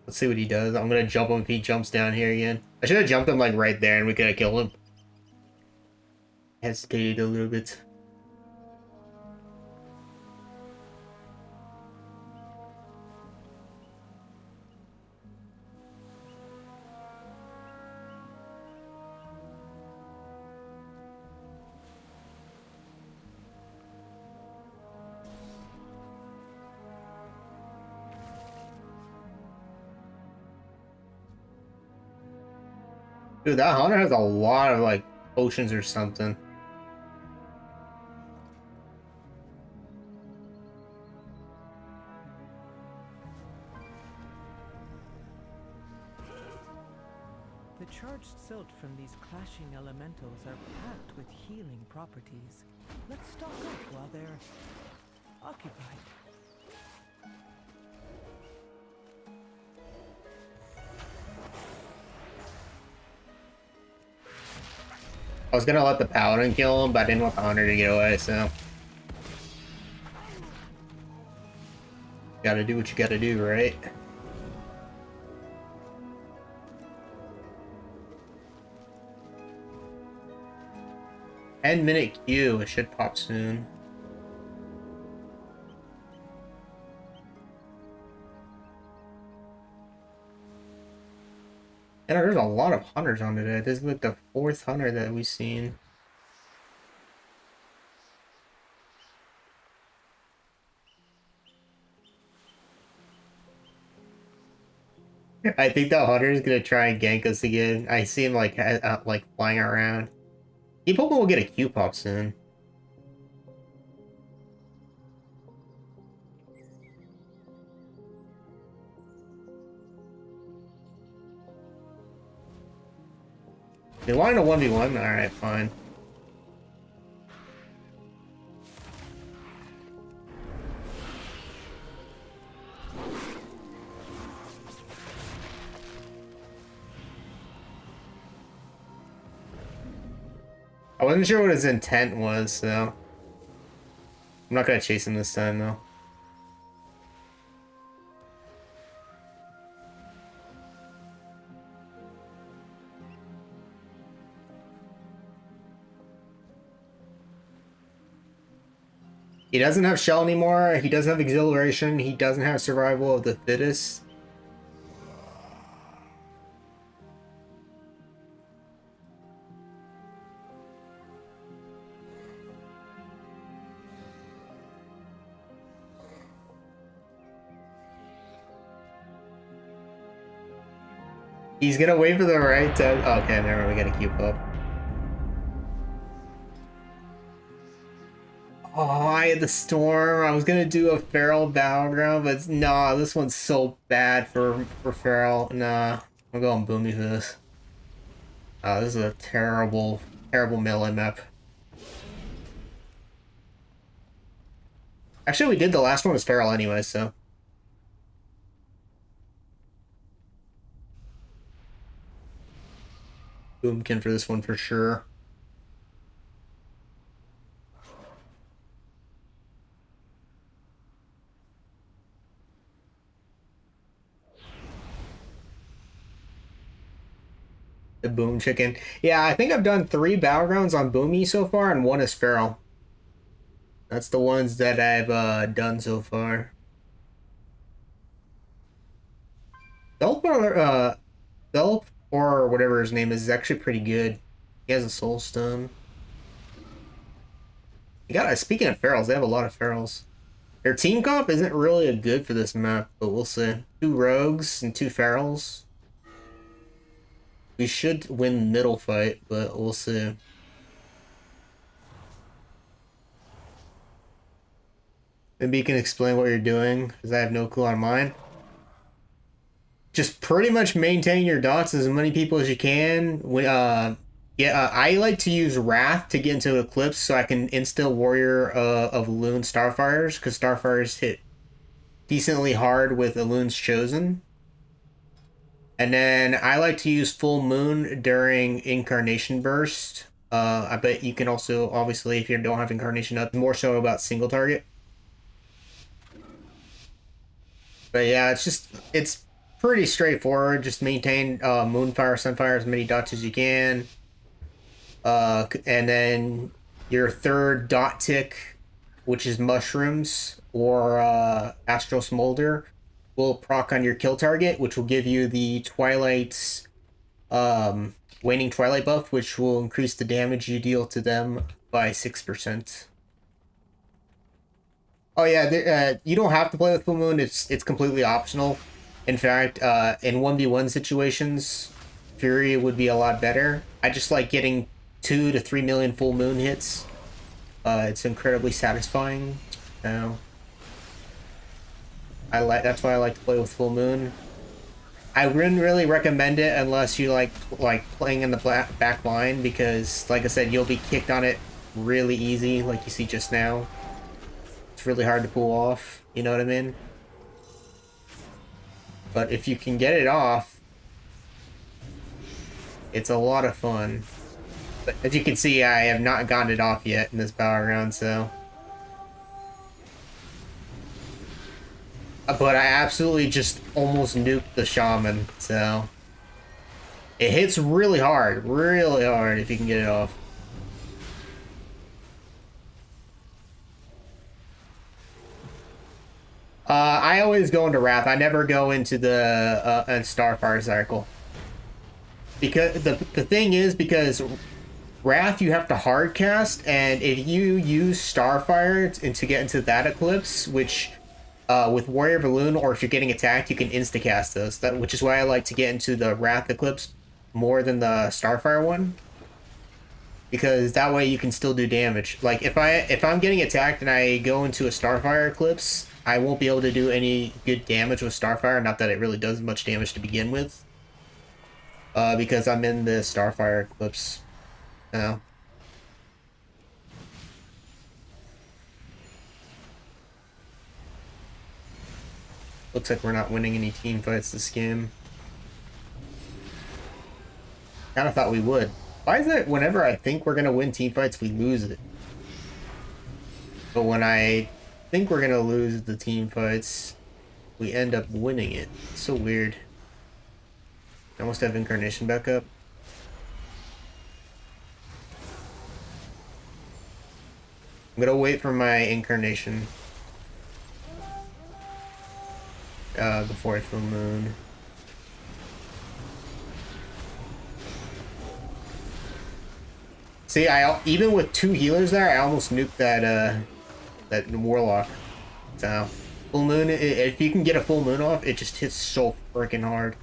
Let's see what he does. I'm gonna jump him if he jumps down here again. I should have jumped him like right there and we could have killed him. Hesitated a little bit. Dude, that hunter has a lot of like potions or something. The charged silt from these clashing elementals are packed with healing properties. Let's stock up while they're occupied. I was gonna let the paladin kill him, but I didn't want the hunter to get away, so. Gotta do what you gotta do, right? Ten-minute queue, it should pop soon. And there's a lot of hunters on today. This is like the 4th hunter that we've seen. I think the hunter is gonna try and gank us again. I see him like flying around. He probably will get a Q pop soon. They wanted a 1v1? Alright, fine. I wasn't sure what his intent was, so I'm not gonna chase him this time though. He doesn't have shell anymore, he doesn't have exhilaration, he doesn't have survival of the fittest. He's gonna wait for the right time. Oh, okay, never mind, we gotta keep up. Oh, I had the storm. I was gonna do a feral battleground, but nah, this one's so bad for feral. Nah, I'm going boomy for this. This is a terrible, terrible melee map. Actually, we did the last one was feral anyway, so. Boomkin for this one for sure. The boom chicken. Yeah, I think I've done 3 battlegrounds on Boomy so far, and 1 is feral. That's the ones that I've done so far. Delp or whatever his name is actually pretty good. He has a soul stone. You got speaking of ferals, they have a lot of ferals. Their team comp isn't really good for this map, but we'll see. 2 rogues and 2 ferals. We should win middle fight, but we'll see. Maybe you can explain what you're doing, because I have no clue on mine. Just pretty much maintain your dots as many people as you can. I like to use Wrath to get into Eclipse so I can insta Warrior of Loon Starfires, because Starfires hit decently hard with Loon's Chosen. And then I like to use Full Moon during Incarnation Burst. I bet you can also, obviously, if you don't have Incarnation up, more so about single target. But yeah, it's pretty straightforward. Just maintain Moonfire, Sunfire, as many dots as you can. And then your 3rd dot tick, which is Mushrooms or Astral Smolder, will proc on your kill target, which will give you the Twilight's Waning Twilight buff, which will increase the damage you deal to them by 6%. Oh yeah, you don't have to play with Full Moon. It's completely optional. In fact, in 1v1 situations, Fury would be a lot better. I just like getting 2 to 3 million Full Moon hits. It's incredibly satisfying. That's why I like to play with Full Moon. I wouldn't really recommend it unless you like playing in the back line, because like I said, you'll be kicked on it really easy, like you see just now. It's really hard to pull off, you know what I mean? But if you can get it off, it's a lot of fun. But as you can see, I have not gotten it off yet in this battleground, so. But I absolutely just almost nuked the shaman, so. It hits really hard if you can get it off. I always go into Wrath. I never go into the Starfire cycle. Because the thing is, because Wrath you have to hard cast, and if you use Starfire to get into that Eclipse, which with Warrior Balloon, or if you're getting attacked, you can insta cast those. Which is why I like to get into the Wrath Eclipse more than the Starfire one, because that way you can still do damage. Like if I'm getting attacked and I go into a Starfire Eclipse, I won't be able to do any good damage with Starfire. Not that it really does much damage to begin with, because I'm in the Starfire Eclipse now. Looks like we're not winning any team fights this game. Kinda thought we would. Why is it whenever I think we're gonna win team fights, we lose it? But when I think we're gonna lose the team fights, we end up winning it. It's so weird. I almost have Incarnation back up. I'm gonna wait for my Incarnation before I Full Moon. See, even with 2 healers there, I almost nuked that Warlock. So, Full Moon, if you can get a Full Moon off, it just hits so freaking hard.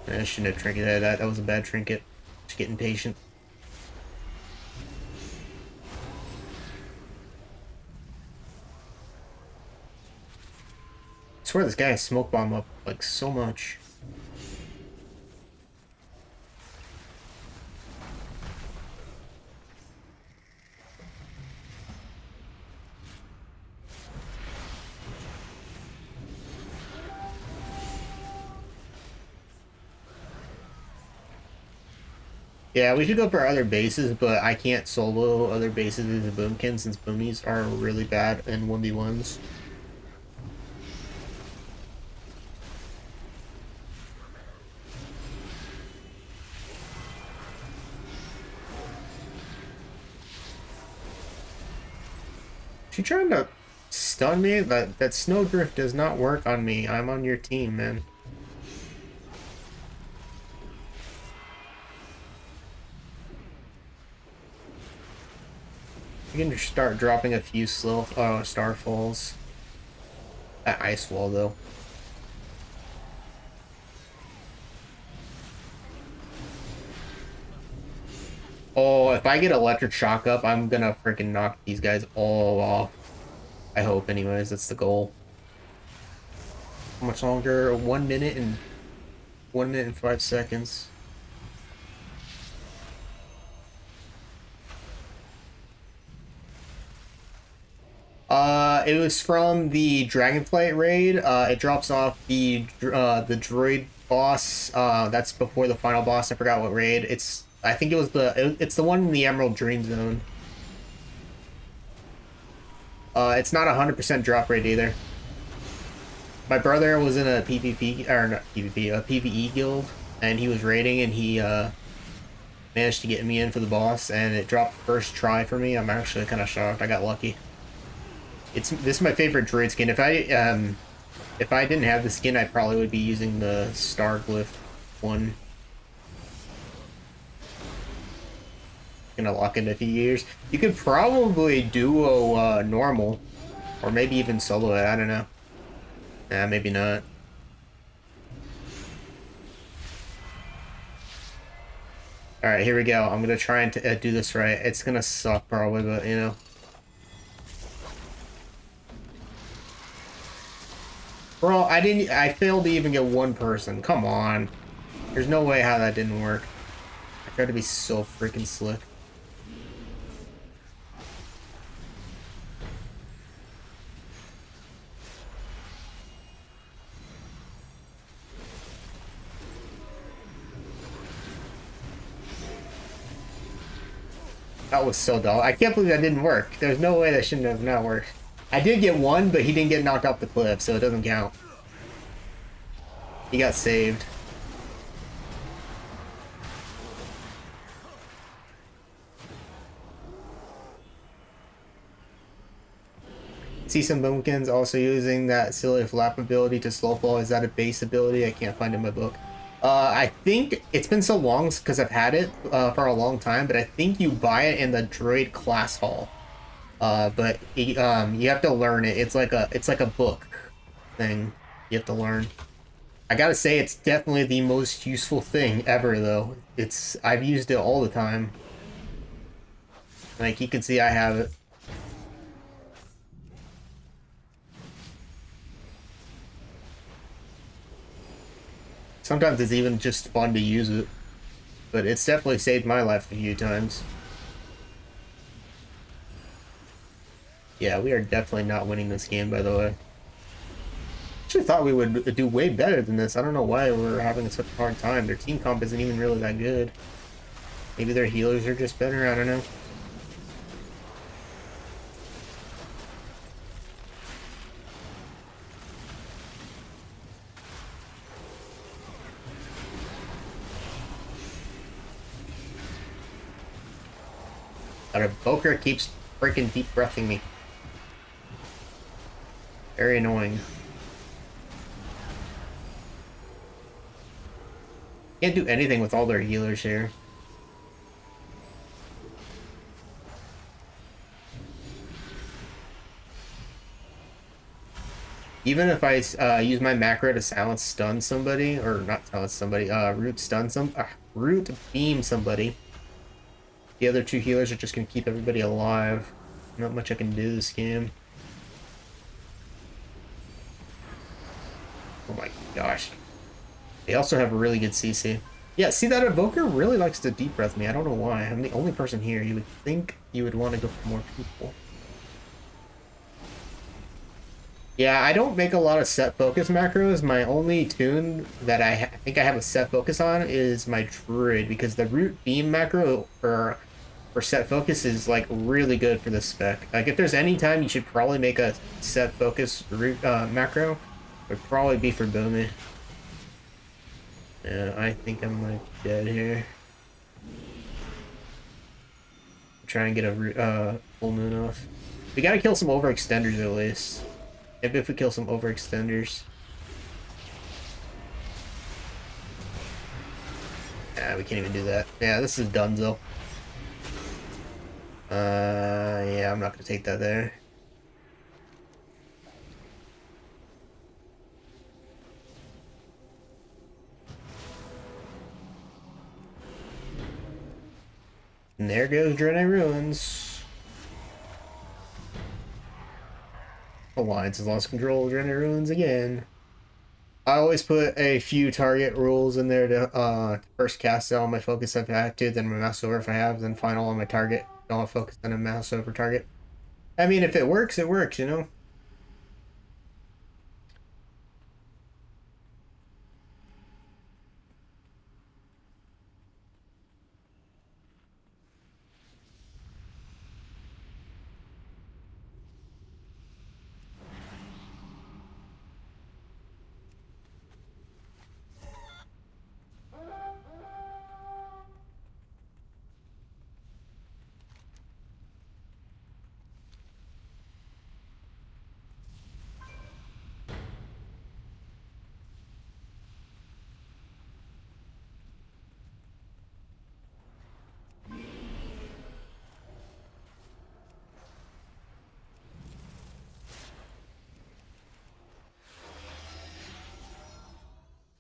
I shouldn't have trinketed that. That was a bad trinket. Just getting patient. I swear this guy has smoke bomb up like so much. Yeah, we should go for other bases, but I can't solo other bases as a boomkin since boomies are really bad in 1v1s. She trying to stun me? That snowdrift does not work on me. I'm on your team, man. You can just start dropping a few slow starfalls. That ice wall though. Oh, if I get electric shock up, I'm gonna freaking knock these guys all off. I hope, anyways. That's the goal. How much longer? 1 minute and 5 seconds. It was from the Dragonflight raid. It drops off the Druid boss. That's before the final boss. I forgot what raid. I think it was it's the one in the Emerald Dream Zone. It's not 100% drop rate either. My brother was in a PvP, or not PvP, a PvE guild, and he was raiding, and he managed to get me in for the boss, and it dropped first try for me. I'm actually kind of shocked. I got lucky. This is my favorite druid skin. If I didn't have the skin, I probably would be using the Star Glyph one. Gonna lock in a few years. You could probably duo normal, or maybe even solo it. I don't know. Nah, maybe not. All right, here we go. I'm gonna try and do this right. It's gonna suck probably, but you know. Bro, I failed to even get one person. Come on. There's no way how that didn't work. I tried to be so freaking slick. That was so dull. I can't believe that didn't work. There's no way that shouldn't have not worked. I did get one, but he didn't get knocked off the cliff, so it doesn't count. He got saved. See some boomkins also using that silly flap ability to slow fall. Is that a base ability? I can't find it in my book. I think it's been so long because I've had it for a long time, but I think you buy it in the Druid class hall. But you have to learn it. It's like a book thing you have to learn. I gotta say, it's definitely the most useful thing ever, though. I've used it all the time. Like you can see, I have it. Sometimes it's even just fun to use it, but it's definitely saved my life a few times. Yeah, we are definitely not winning this game, by the way. Actually thought we would do way better than this. I don't know why we're having such a hard time. Their team comp isn't even really that good. Maybe their healers are just better, I don't know. Our Evoker keeps freaking deep breathing me. Very annoying. Can't do anything with all their healers here. Even if I use my macro to silence stun somebody, or not silence somebody, root beam somebody. The other two healers are just gonna keep everybody alive. Not much I can do this game. Oh my gosh. They also have a really good CC. Yeah, see, that Evoker really likes to deep breath me. I don't know why. I'm the only person here. You would think you would want to go for more people. Yeah, I don't make a lot of set focus macros. My only tune that I think I have a set focus on is my Druid, because the root beam macro for set focus is like really good for this spec. Like if there's any time you should probably make a set focus root macro, it would probably be for Boomy. Yeah, I think I'm like dead here. Try and get a full moon off. We gotta kill some overextenders at least. Maybe if we kill some overextenders. Ah, we can't even do that. Yeah, this is donezo. Yeah, I'm not gonna take that there. And there goes Dreaded Ruins. Alliance has lost control of Dreaded Ruins again. I always put a few target rules in there to first cast it on my focus if I have to, then my mouse over if I have, then final on my target. Don't focus on a mouse over target. I mean, if it works, you know?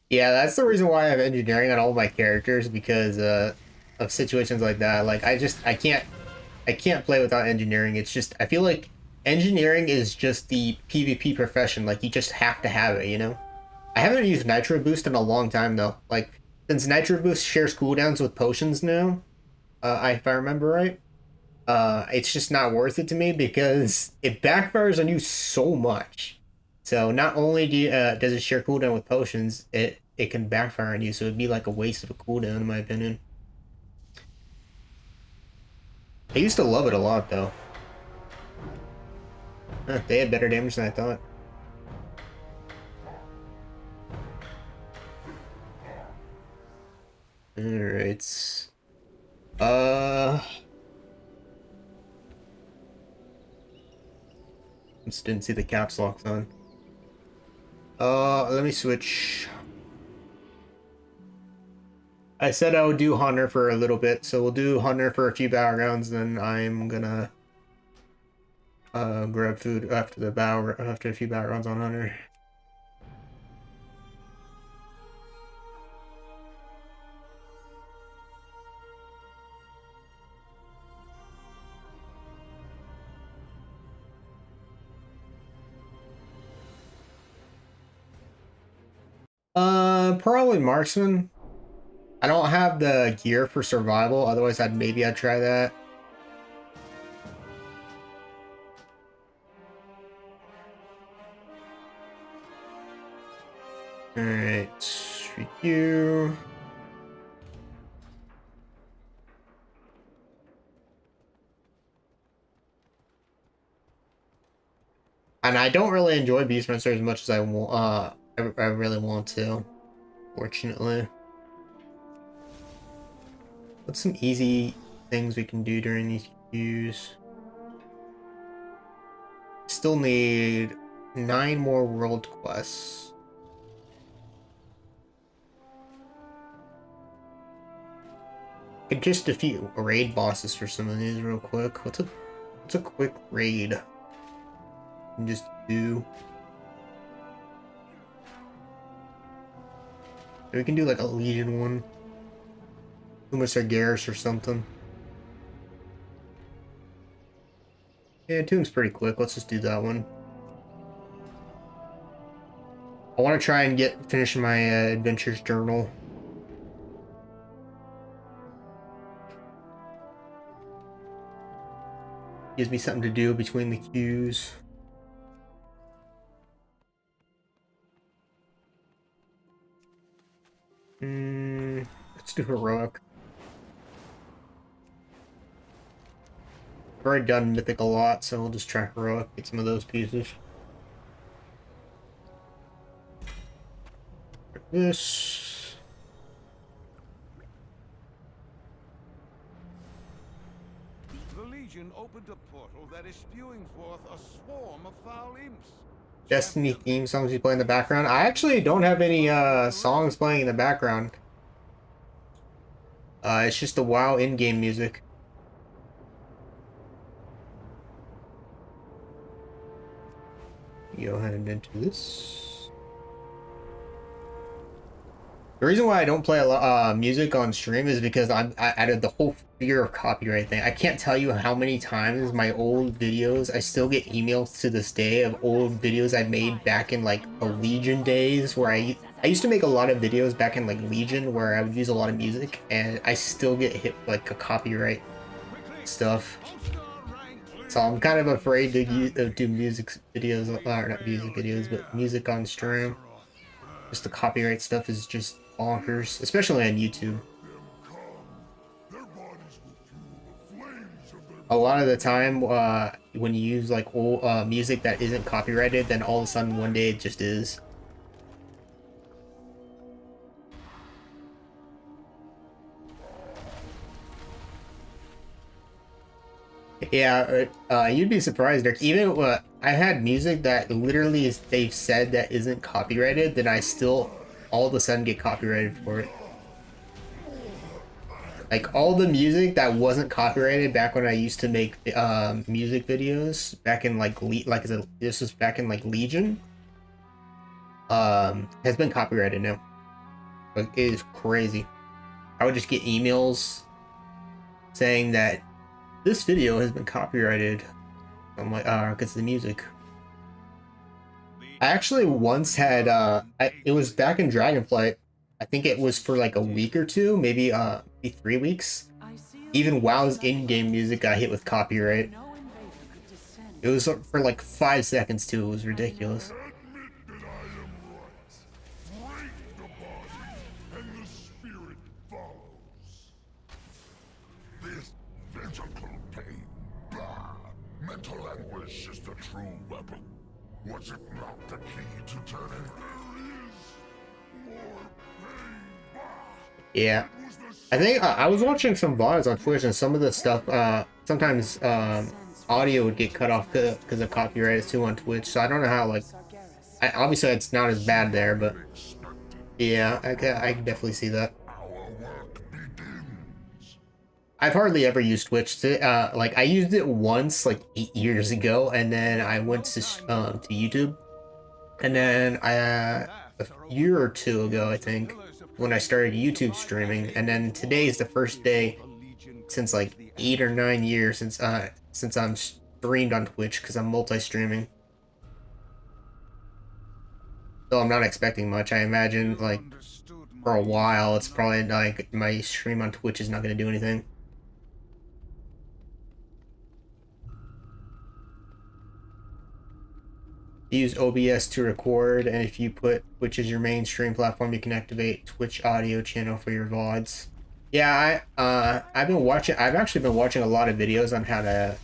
Yeah, that's the reason why I have engineering on all my characters, because of situations like that. Like I can't play without engineering. It's just I feel like engineering is just the PvP profession. Like you just have to have it, you know? I haven't used Nitro Boost in a long time though. Like since Nitro Boost shares cooldowns with potions now, if I remember right, it's just not worth it to me because it backfires on you so much. So not only does it share cooldown with potions, it can backfire on you. So it'd be like a waste of a cooldown in my opinion. I used to love it a lot though. They had better damage than I thought. Alright. Just didn't see the caps locks on. Let me switch. I said I would do Hunter for a little bit, so we'll do Hunter for a few battlegrounds, then I'm gonna grab food after a few battlegrounds on Hunter. Probably Marksman. I don't have the gear for survival, otherwise I'd try that. Alright, you. And I don't really enjoy Beastmaster as much as I really want to, fortunately. What's some easy things we can do during these queues? Still need 9 more world quests. Could just defeat raid bosses for some of these real quick. What's a quick raid? Can just do. We can do like a Legion one. Umas or Garrus or something. Yeah, Tomb's pretty quick. Let's just do that one. I want to try and finish my adventures journal. Gives me something to do between the queues. Let's do heroic. I've already done mythic a lot, so we'll just try heroic, get some of those pieces. This. The Legion opened a portal that is spewing forth a swarm of foul imps. Destiny theme songs you play in the background. I actually don't have any songs playing in the background. It's just the WoW in-game music. Go ahead and into this. The reason why I don't play a lot music on stream is because I added the whole fear of copyright thing. I can't tell you how many times my old videos, I still get emails to this day of old videos I made back in like the Legion days, where I used to make a lot of videos back in like Legion where I would use a lot of music, and I still get hit like a copyright stuff. So I'm kind of afraid to do music videos, or not music videos, but music on stream. Just the copyright stuff is just bonkers, especially on YouTube. A lot of the time, when you use like old music that isn't copyrighted, then all of a sudden one day it just is. Yeah, you'd be surprised, Dirk. Even I had music that literally they've said that isn't copyrighted, then I still all of a sudden get copyrighted for it. Like all the music that wasn't copyrighted back when I used to make music videos back in like this was back in like Legion, has been copyrighted now. Like it is crazy. I would just get emails saying that this video has been copyrighted. I'm like, because the music. I actually once had, it was back in Dragonflight. I think it was for like a week or two, maybe 3 weeks. Even WoW's in-game music got hit with copyright. It was for like 5 seconds too. It was ridiculous. Mental anguish is the true weapon. Was it not the key to turning? There is more pain. Yeah, I think I was watching some VODs on Twitch, and some of the stuff, sometimes audio would get cut off because of copyright too on Twitch. So I don't know how, like, obviously it's not as bad there, but yeah, I can definitely see that. I've hardly ever used Twitch. Like I used it once, like 8 years ago, and then I went to YouTube, and then a year or two ago, I think, when I started YouTube streaming, and then today is the first day since like 8 or 9 years since I'm streamed on Twitch, because I'm multi-streaming. So I'm not expecting much. I imagine like for a while, it's probably like my stream on Twitch is not going to do anything. Use OBS to record, and if you put Twitch as your main stream platform, you can activate Twitch audio channel for your VODs. Yeah, I've actually been watching a lot of videos on how to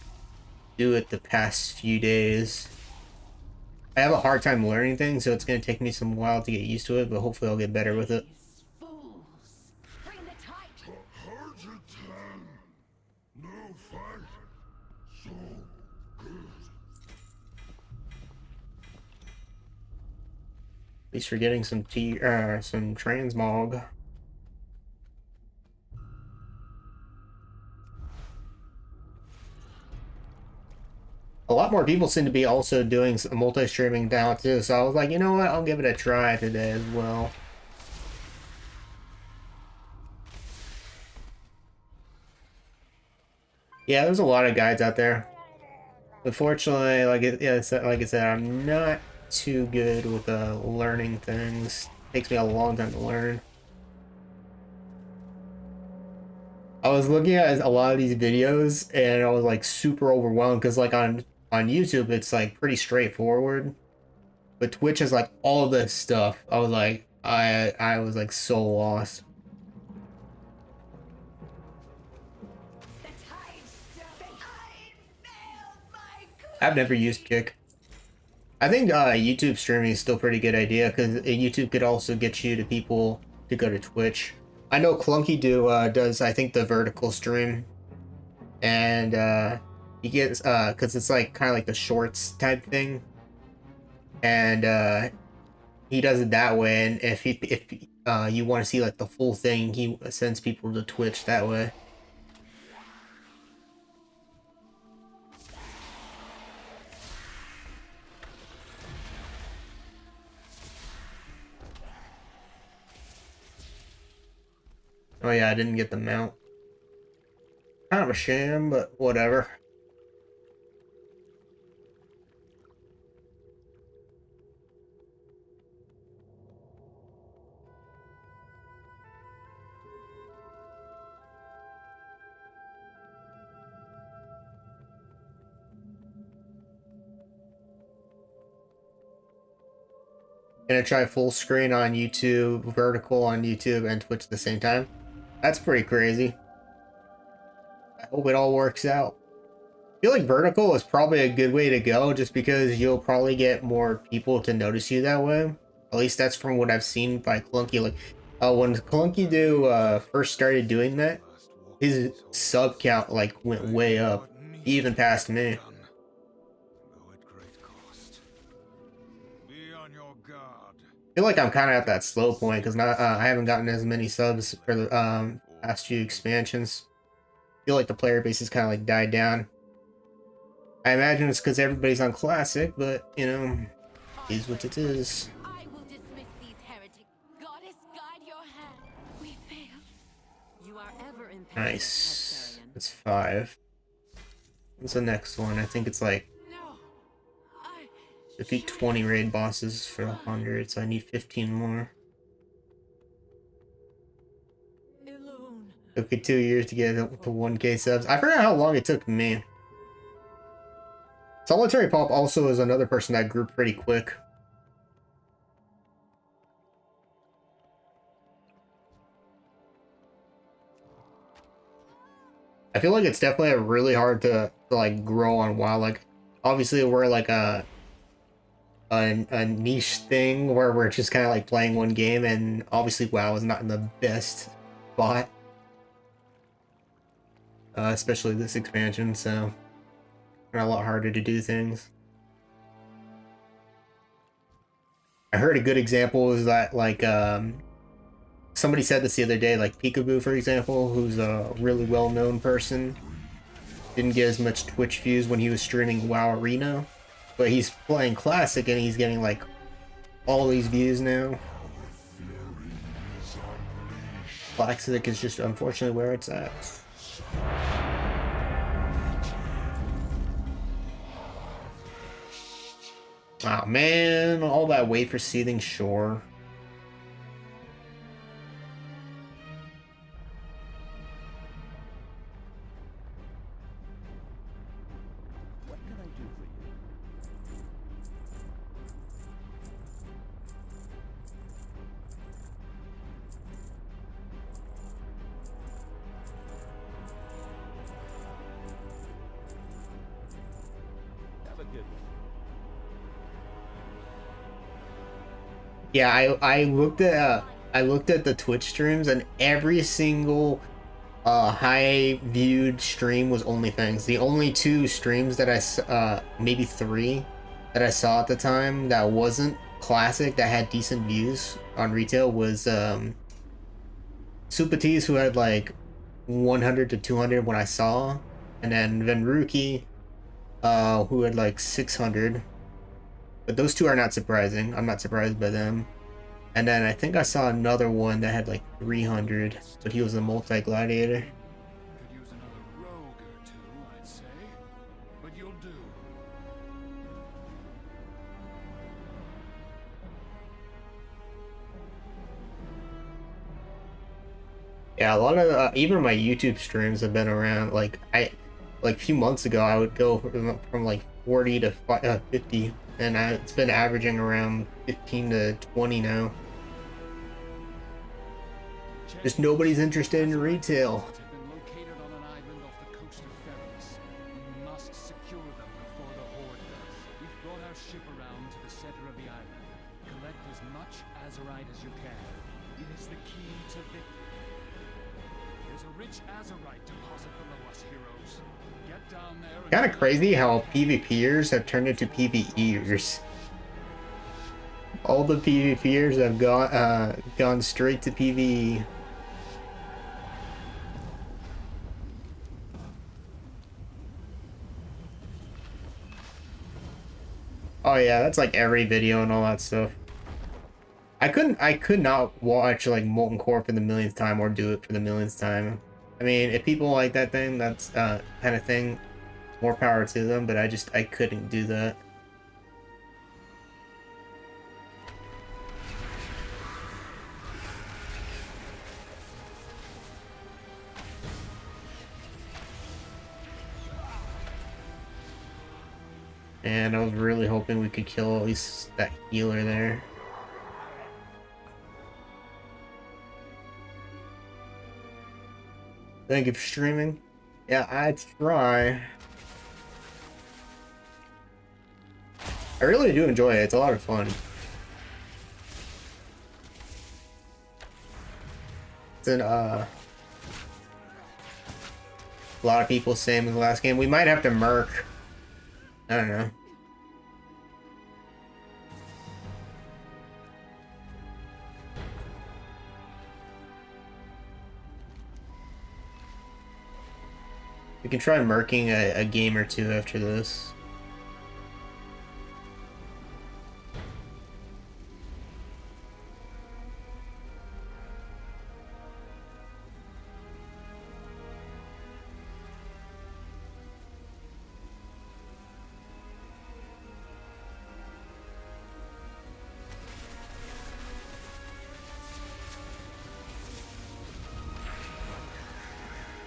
do it the past few days. I have a hard time learning things, so it's going to take me some while to get used to it, but hopefully I'll get better with it. At least we're getting some transmog. A lot more people seem to be also doing multi-streaming now too, so I was like, you know what, I'll give it a try today as well. Yeah, there's a lot of guides out there. Unfortunately, like I said, I'm not too good with learning things. Takes me a long time to learn. I was looking at a lot of these videos and I was like super overwhelmed, because like on YouTube it's like pretty straightforward, but Twitch is like all this stuff. I was like, I was like so lost. I've never used Kick. I think YouTube streaming is still a pretty good idea because YouTube could also get you to people to go to Twitch. I know Clunky does I think the vertical stream, and he gets because it's like kind of like the shorts type thing, and he does it that way. And if you want to see like the full thing, he sends people to Twitch that way. Oh yeah, I didn't get the mount. Kind of a shame, but whatever. Gonna try full screen on YouTube, vertical on YouTube, and Twitch at the same time. That's pretty crazy. I hope it all works out. I feel like vertical is probably a good way to go just because you'll probably get more people to notice you that way. At least that's from what I've seen by Clunky. Like when Clunky first started doing that, his sub count like went way up, even past me. I feel like I'm kind of at that slow point because I haven't gotten as many subs for the past few expansions. I feel like the player base has kind of like died down. I imagine it's because everybody's on Classic, but you know, it is what it is. I will dismiss these heretics. Goddess, guide your hand. We fail. You are ever in pain, Nice. Hesperian. It's 5. What's the next one? I think it's like No. I defeat 20 raid bosses for 100, so I need 15 more. alone. Took me 2 years to get up to 1K subs. I forgot how long it took me. Solitary Pop also is another person that grew pretty quick. I feel like it's definitely really hard to like grow on WoW. Like obviously we're like a niche thing where we're just kind of like playing one game, and obviously WoW is not in the best spot, especially this expansion, so a lot harder to do things. I heard a good example is that like somebody said this the other day, like Peekaboo for example, who's a really well-known person, didn't get as much Twitch views when he was streaming WoW Arena, but he's playing Classic and he's getting like all these views now. Classic is just unfortunately where it's at. Oh man, all that wait for Seething Shore. What can I do for you? Have a good one. Yeah, I looked at the Twitch streams, and every single high viewed stream was OnlyFans. The only 2 streams that I maybe 3 that I saw at the time that wasn't Classic that had decent views on retail was Supatis, who had like 100 to 200 when I saw, and then Venruki who had like 600. But those 2 are not surprising. I'm not surprised by them. And then I think I saw another one that had like 300, but he was a multi-gladiator. Could use another rogue or two, I'd say. But you'll do. Yeah, a lot of even my YouTube streams have been around. Like a few months ago, I would go from like 40 to 50, and it's been averaging around 15 to 20 now. Just nobody's interested in retail. Have been located on an island off the coast of Ferris. We must secure them before the Horde does. We've brought our ship around to the center of the island. Collect as much azurite as you can. It is the key to victory. There's a rich azurite deposit below us, heroes. Get down there and Kind of crazy how PvPers have turned into PvEers. All the PvPers have gone straight to PvE. Oh yeah, that's like every video and all that stuff. I could not watch like Molten Core for the millionth time or do it for the millionth time. I mean, if people like that thing, that's kind of thing, more power to them, but I couldn't do that. And I was really hoping we could kill at least that healer there. Thank you for streaming. Yeah, I try. I really do enjoy it. It's a lot of fun. It's an a lot of people same as the last game. We might have to merc. I don't know. We can try merking a game or two after this.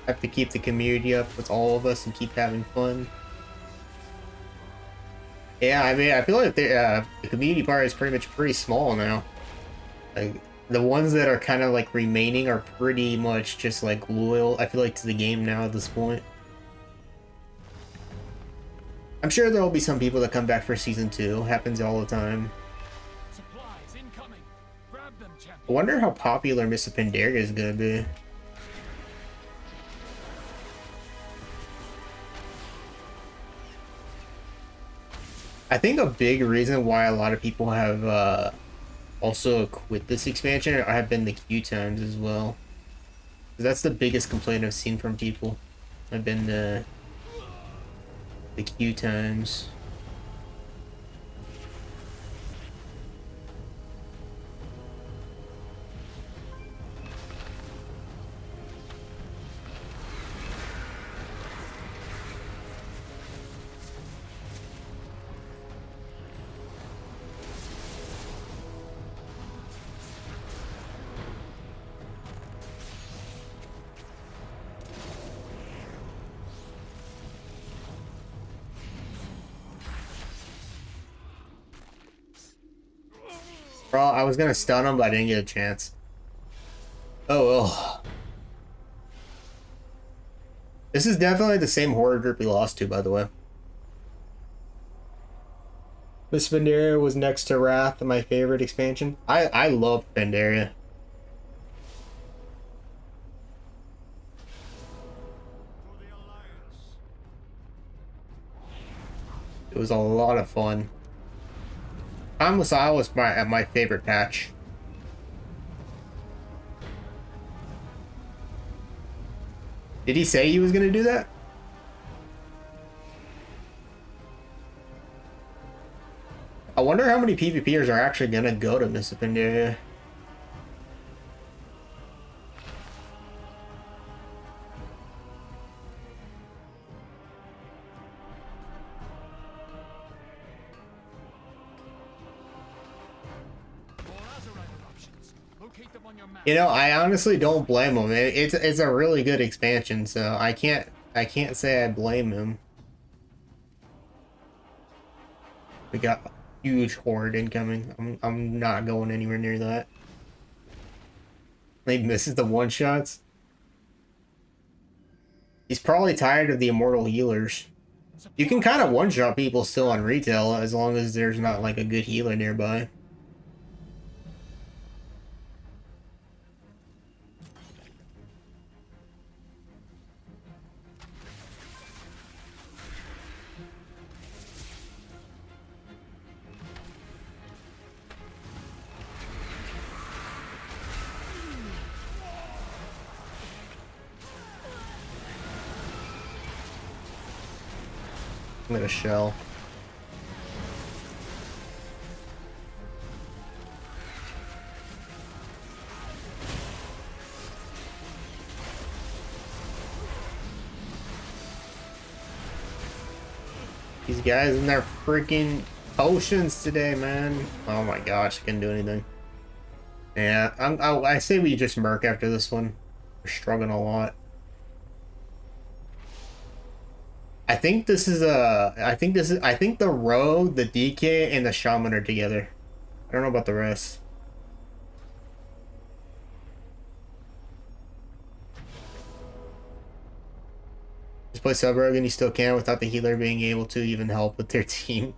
Have to keep the community up with all of us and keep having fun. Yeah, I mean, I feel like the community part is pretty small now. Like the ones that are kind of like remaining are pretty much just like loyal, I feel like, to the game now at this point. I'm sure there will be some people that come back for season 2. Happens all the time. supplies incoming. Grab them, champion. I wonder how popular Mr. Pandaria is gonna be. I think a big reason why a lot of people have also quit this expansion have been the queue times as well. That's the biggest complaint I've seen from people. Have been the queue times. Bro, I was gonna stun him, but I didn't get a chance. Oh well. This is definitely the same horde group we lost to, by the way. This Pandaria was next to Wrath, my favorite expansion. I love Pandaria. It was a lot of fun. Timeless Isle was my favorite patch. Did he say he was gonna do that? I wonder how many PvPers are actually gonna go to Miss Pandaria. You know, I honestly don't blame him. It's a really good expansion, so I can't say I blame him. We got a huge horde incoming. I'm not going anywhere near that. He misses the one-shots. He's probably tired of the immortal healers. You can kind of one-shot people still on retail as long as there's not like a good healer nearby. I'm gonna shell. These guys and their freaking potions today, man. Oh my gosh, I couldn't do anything. Yeah, I say we just merc after this one. We're struggling a lot. I think this is I think the rogue, the DK, and the shaman are together. I don't know about the rest. Just play sub rogue and you still can without the healer being able to even help with their team.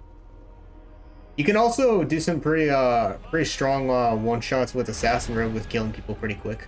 You can also do some pretty strong one shots with assassin rogue with killing people pretty quick.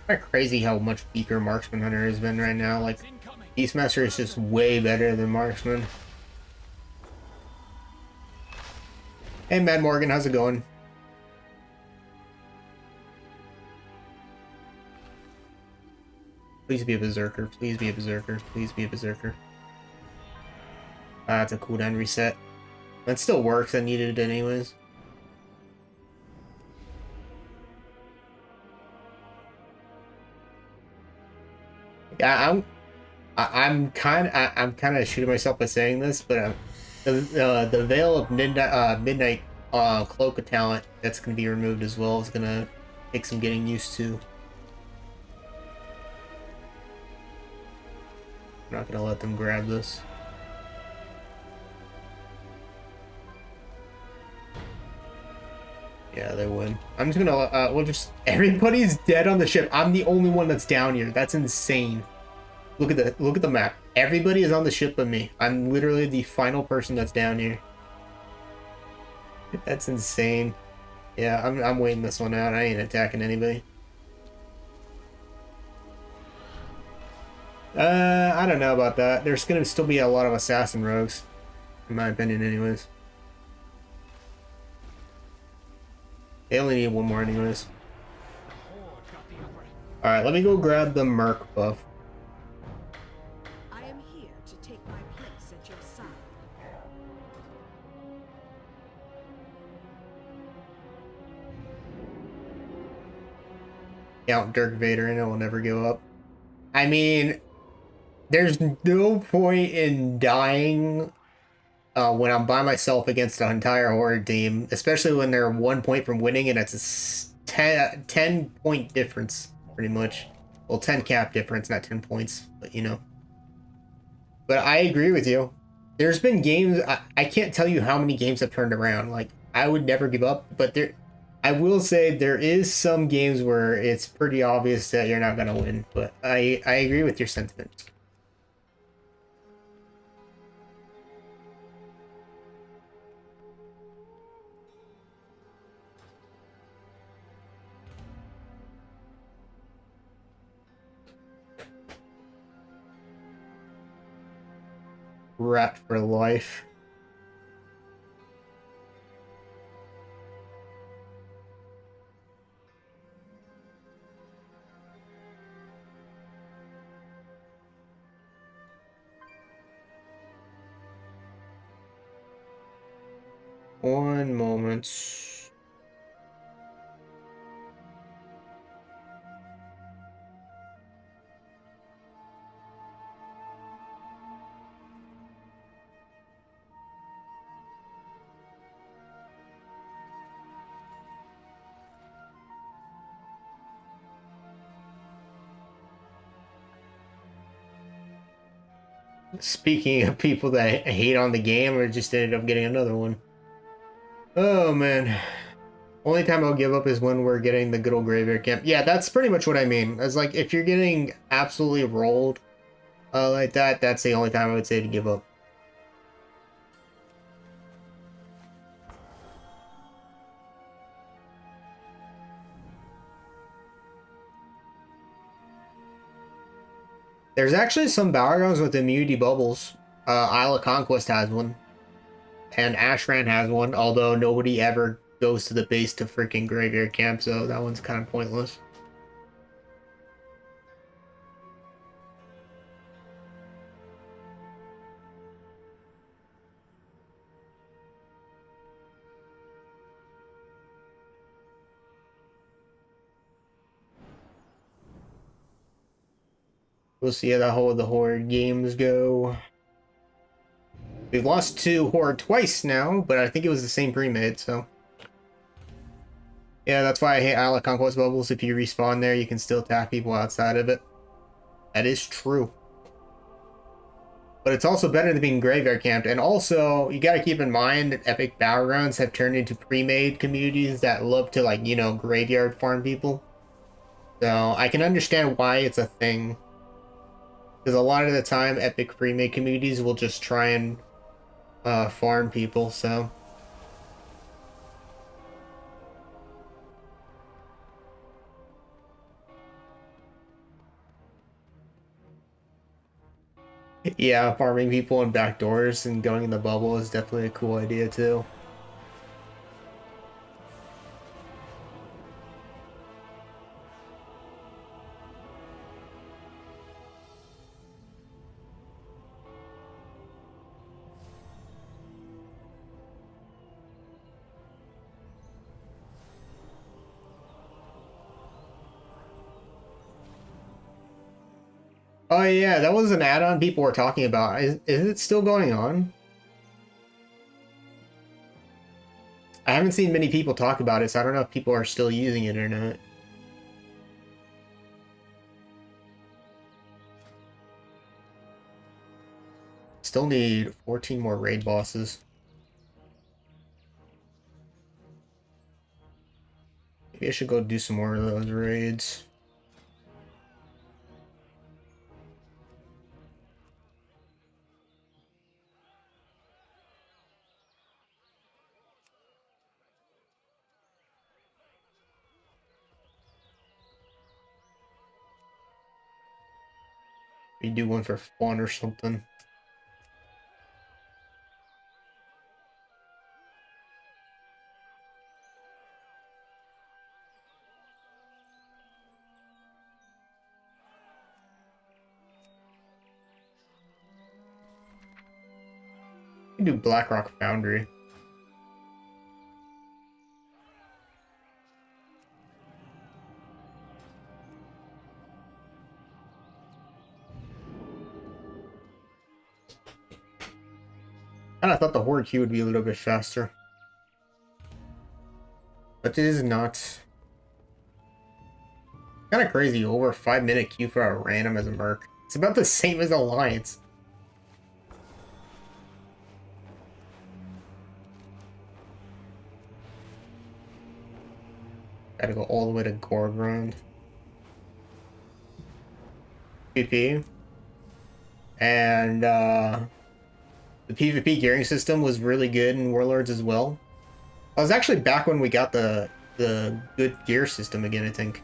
Kind of crazy how much weaker Marksman Hunter has been right now. Like, Beastmaster is just way better than Marksman. Hey, Mad Morgan, how's it going? Please be a Berserker. Please be a Berserker. Please be a Berserker. It's a cooldown reset. That still works. I needed it anyways. Yeah, I'm kind of shooting myself by saying this, but the Veil of Midnight Cloak talent that's gonna be removed as well is gonna take some getting used to. I'm not gonna let them grab this. Yeah, they win. I'm just gonna everybody's dead on the ship. I'm the only one that's down here. That's insane. Look at the map. Everybody is on the ship but me. I'm literally the final person that's down here. That's insane. Yeah, I'm waiting this one out. I ain't attacking anybody. I don't know about that. There's gonna still be a lot of assassin rogues, in my opinion, anyways. They only need one more, anyways. All right, let me go grab the merc buff. I am here to take my place at your side. Count Dirk Vader and it will never go up. I mean, there's no point in dying when I'm by myself against an entire horde team, especially when they're 1 point from winning and it's a 10 point difference, pretty much. Well, 10 cap difference, not 10 points, but you know. But I agree with you. There's been games, I can't tell you how many games have turned around. Like, I would never give up, but I will say there is some games where it's pretty obvious that you're not going to win, but I agree with your sentiment. Rat for life. One moment. Speaking of people that hate on the game or just ended up getting another one. Oh man. Only time I'll give up is when we're getting the good old graveyard camp. Yeah, that's pretty much what I mean. It's like if you're getting absolutely rolled like that, that's the only time I would say to give up. There's actually some battlegrounds with immunity bubbles. Isle of Conquest has one. And Ashran has one, although nobody ever goes to the base to freaking graveyard camp, so that one's kind of pointless. We'll see how the Horde games go. We've lost to Horde twice now, but I think it was the same pre-made, so. Yeah, that's why I hate Isle of Conquest bubbles. If you respawn there, you can still attack people outside of it. That is true. But it's also better than being graveyard camped. And also, you gotta keep in mind that Epic Battlegrounds have turned into pre-made communities that love to, like, you know, graveyard farm people. So, I can understand why it's a thing. Because a lot of the time, Epic pre-made communities will just try and farm people, so. Yeah, farming people in back doors and going in the bubble is definitely a cool idea too. Oh yeah, that was an add-on people were talking about. Is it still going on? I haven't seen many people talk about it, so I don't know if people are still using it or not. Still need 14 more raid bosses. Maybe I should go do some more of those raids. We do one for fun or something. We can do Blackrock Foundry. And I thought the Horde queue would be a little bit faster. But it is not. Kind of crazy, over a 5-minute queue for a random as a merc. It's about the same as Alliance. Gotta go all the way to Gorgrond. PvP. And the PvP gearing system was really good in Warlords as well. I was actually back when we got the good gear system again, I think.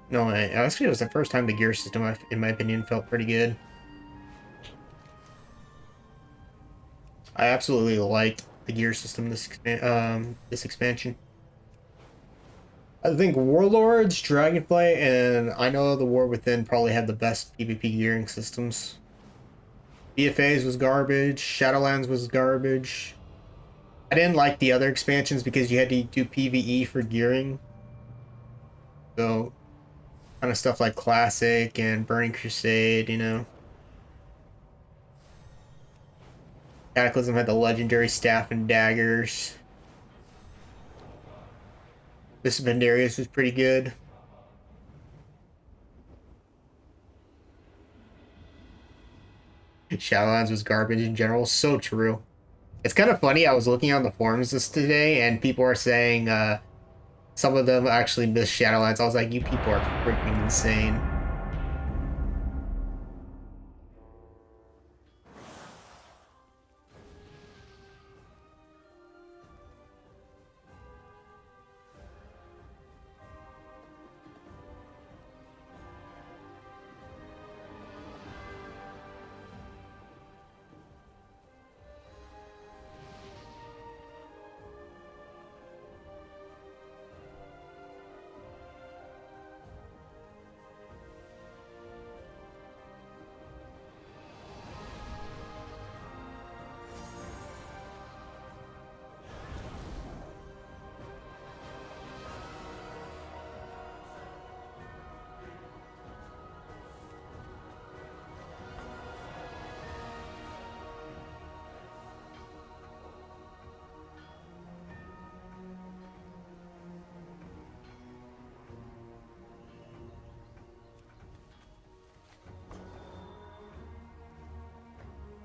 No, actually it was the first time the gear system, in my opinion, felt pretty good. I absolutely liked the gear system this expansion. I think Warlords, Dragonflight, and I know the War Within probably have the best PvP gearing systems. BFAs was garbage. Shadowlands was garbage. I didn't like the other expansions because you had to do PvE for gearing. So, kind of stuff like Classic and Burning Crusade, you know. Cataclysm had the legendary staff and daggers. This Vendarius was pretty good. Shadowlands was garbage in general. So true. It's kind of funny. I was looking on the forums this today, and people are saying some of them actually miss Shadowlands. I was like, you people are freaking insane.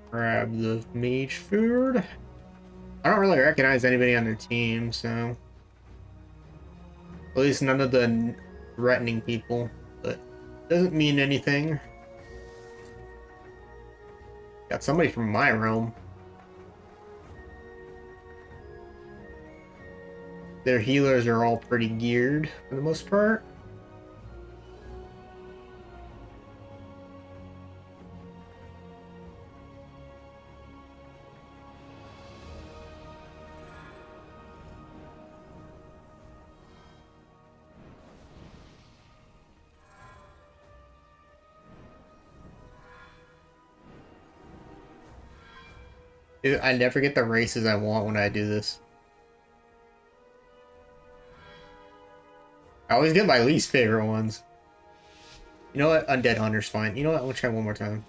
Grab the mage food. I don't really recognize anybody on their team, so at least none of the threatening people, but doesn't mean anything. Got somebody from my realm. Their healers are all pretty geared for the most part. Dude, I never get the races I want when I do this. I always get my least favorite ones. You know what? Undead Hunter's fine. You know what? We'll try one more time.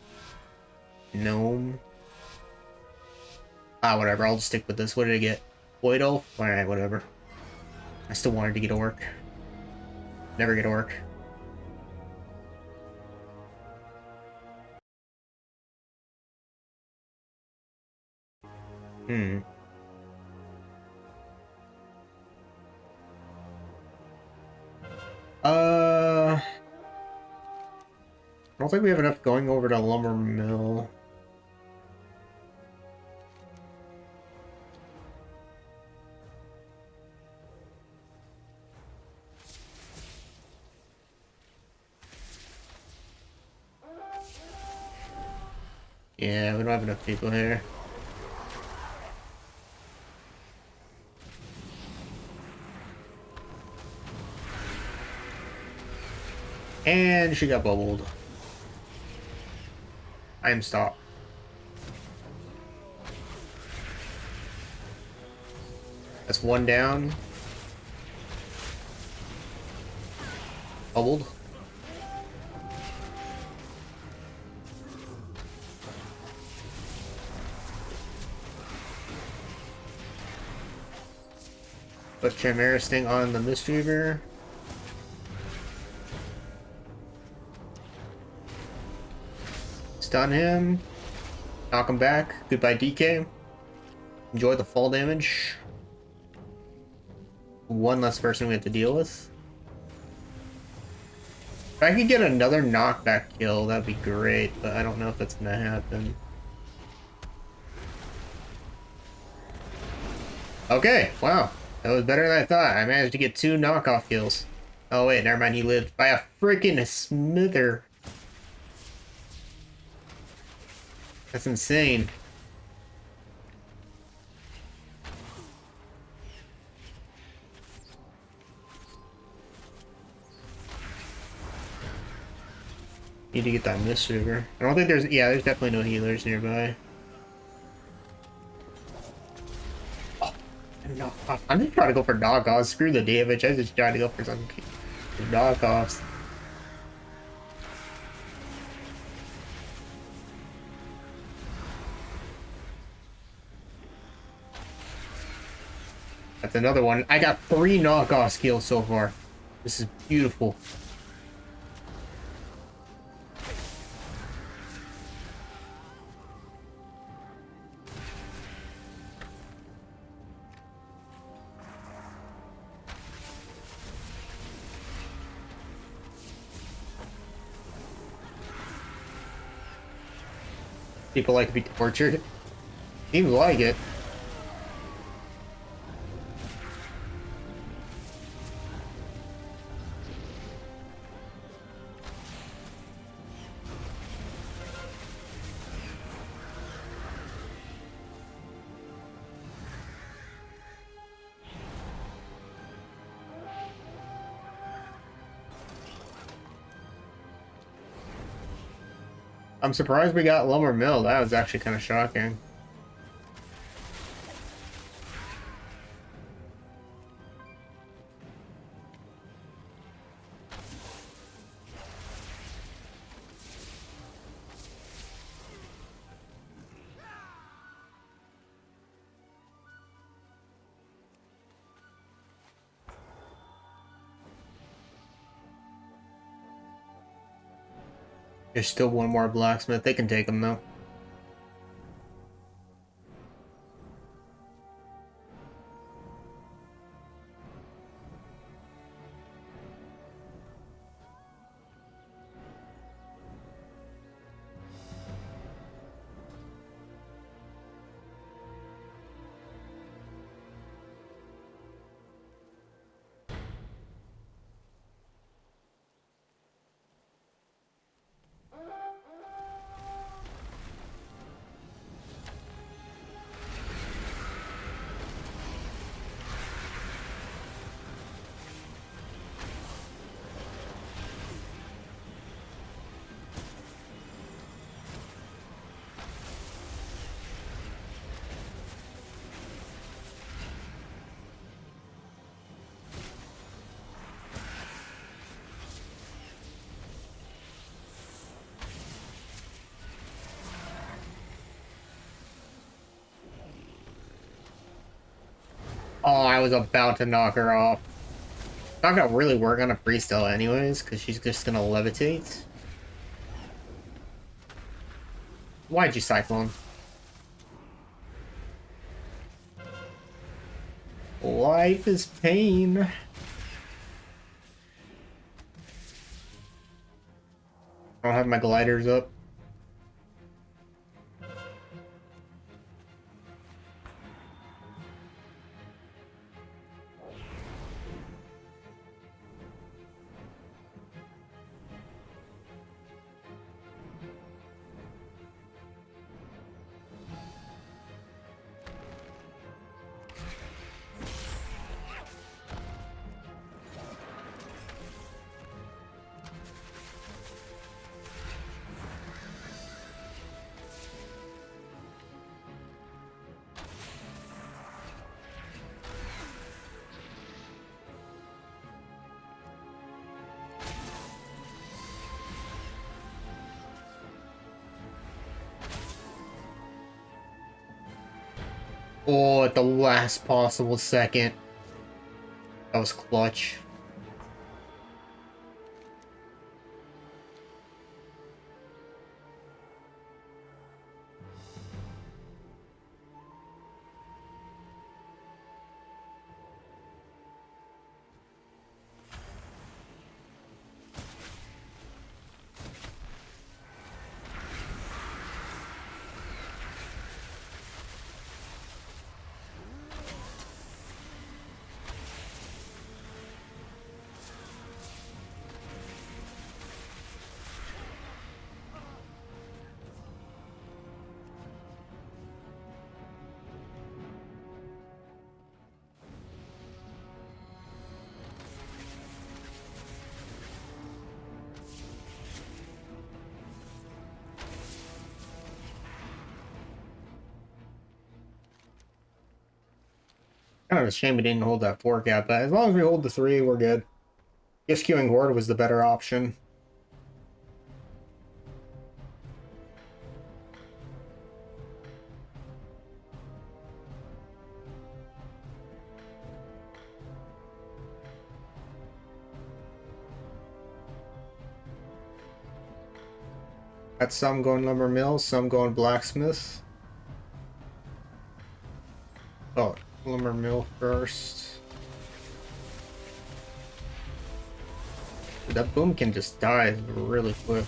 Gnome. Ah, whatever. I'll just stick with this. What did I get? Void Elf? Alright, whatever. I still wanted to get Orc. Never get Orc. I don't think we have enough going over to Lumber Mill. Yeah, we don't have enough people here. And she got bubbled. I am stopped. That's one down. Bubbled. Put Chimera Sting on the Mistweaver. Stun him. Knock him back. Goodbye, DK. Enjoy the fall damage. One less person we have to deal with. If I could get another knockback kill, that'd be great, but I don't know if that's gonna happen. Okay, wow. That was better than I thought. I managed to get 2 knockoff kills. Oh wait, never mind, he lived by a freaking smither. That's insane. You Need to get that mist sugar. I don't think there's... Yeah, there's definitely no healers nearby. Oh, no. I'm just trying to go for knockoffs. Screw the damage. I just trying to go for some knockoffs. That's another one. I got 3 knockoff skills so far. This is beautiful. People like to be tortured. Seems like it. I'm surprised we got Lumber Mill. That was actually kind of shocking. There's still one more blacksmith. They can take him though. Oh, I was about to knock her off. Not gonna really work on a freestyle anyways, because she's just gonna levitate. Why'd you cyclone? Life is pain. I don't have my gliders up. Oh, at the last possible second. That was clutch. Kind of a shame we didn't hold that 4 gap, but as long as we hold the 3, we're good. Guess queuing Horde was the better option. Got some going lumber mill, some going blacksmith. Oh, lumber mill first. That boom can just die really quick.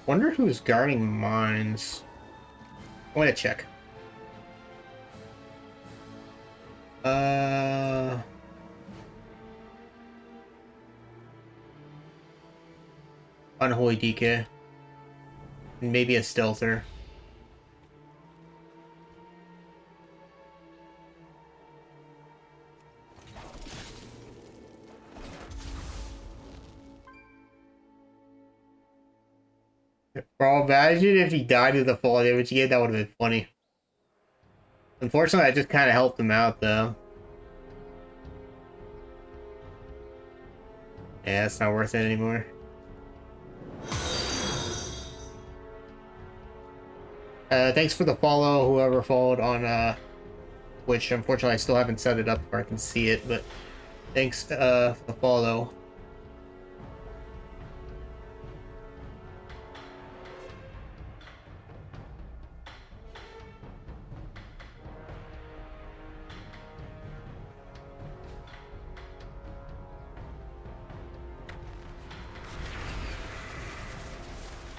Wonder who's guarding mines. I want to check. Unholy DK. Maybe a stealther. Bro, imagine if he died to the fall damage he gave, that would have been funny. Unfortunately, I just kind of helped him out, though. Yeah, it's not worth it anymore. Thanks for the follow, whoever followed on, which unfortunately I still haven't set it up where I can see it, but thanks, for the follow.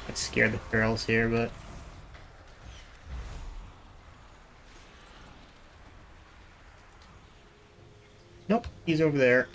I scared the ferals here, but nope, he's over there.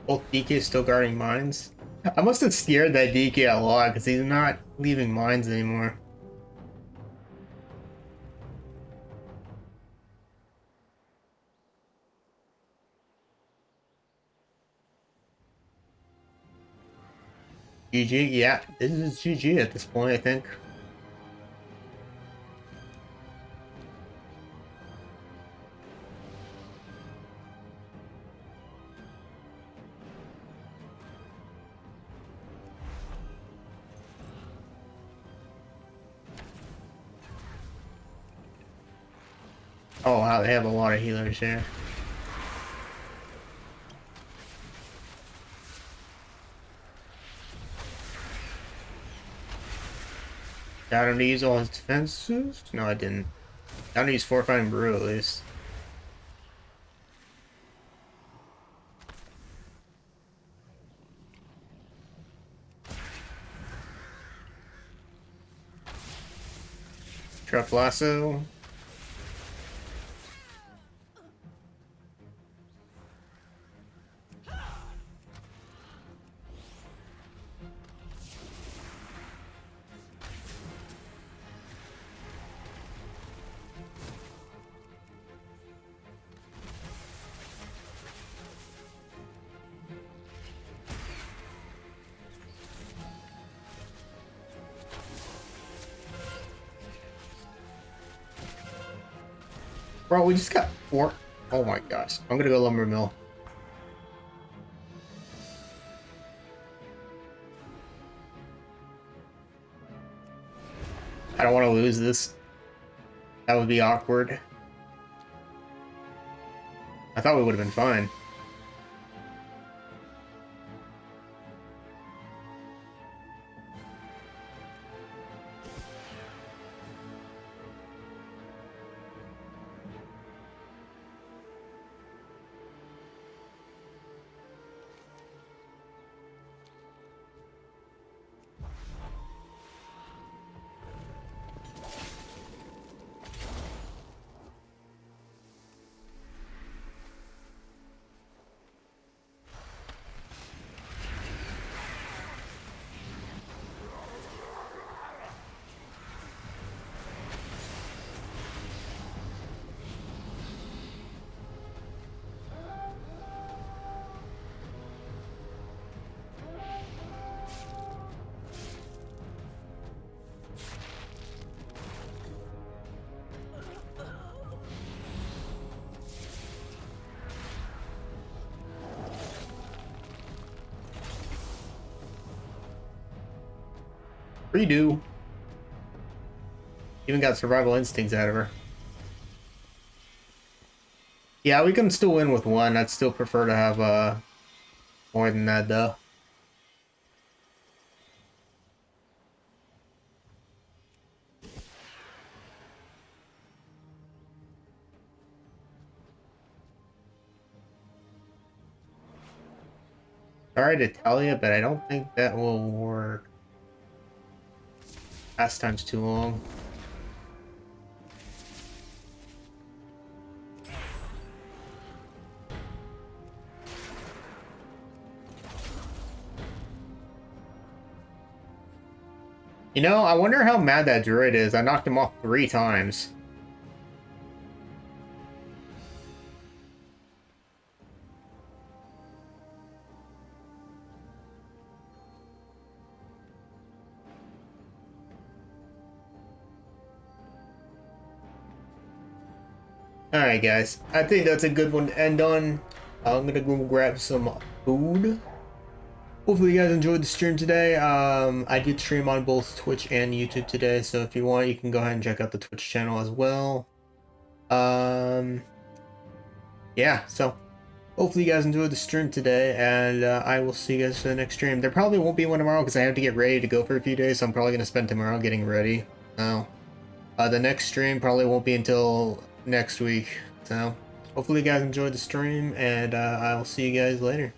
Both DK is still guarding mines. I must have scared that DK a lot because he's not leaving mines anymore. GG, yeah, this is GG at this point, I think. Oh wow, they have a lot of healers here. Got him to use all his defenses? No, I didn't. Got him to use Fortifying Brew at least. Trap Lasso. Bro, we just got 4. Oh my gosh. I'm gonna go Lumber Mill. I don't want to lose this. That would be awkward. I thought we would have been fine. Redo. Even got survival instincts out of her. Yeah, we can still win with 1. I'd still prefer to have more than that though. Sorry to tell you, but I don't think that will work. Last time's too long. You know, I wonder how mad that druid is. I knocked him off 3 times. Alright guys, I think that's a good one to end on. I'm gonna go grab some food. Hopefully you guys enjoyed the stream today. I did stream on both Twitch and YouTube today, so if you want, you can go ahead and check out the Twitch channel as well. Yeah, so hopefully you guys enjoyed the stream today, and I will see you guys for the next stream. There probably won't be one tomorrow because I have to get ready to go for a few days, so I'm probably going to spend tomorrow getting ready. So, the next stream probably won't be until next week. So, hopefully you guys enjoyed the stream, and I will see you guys later.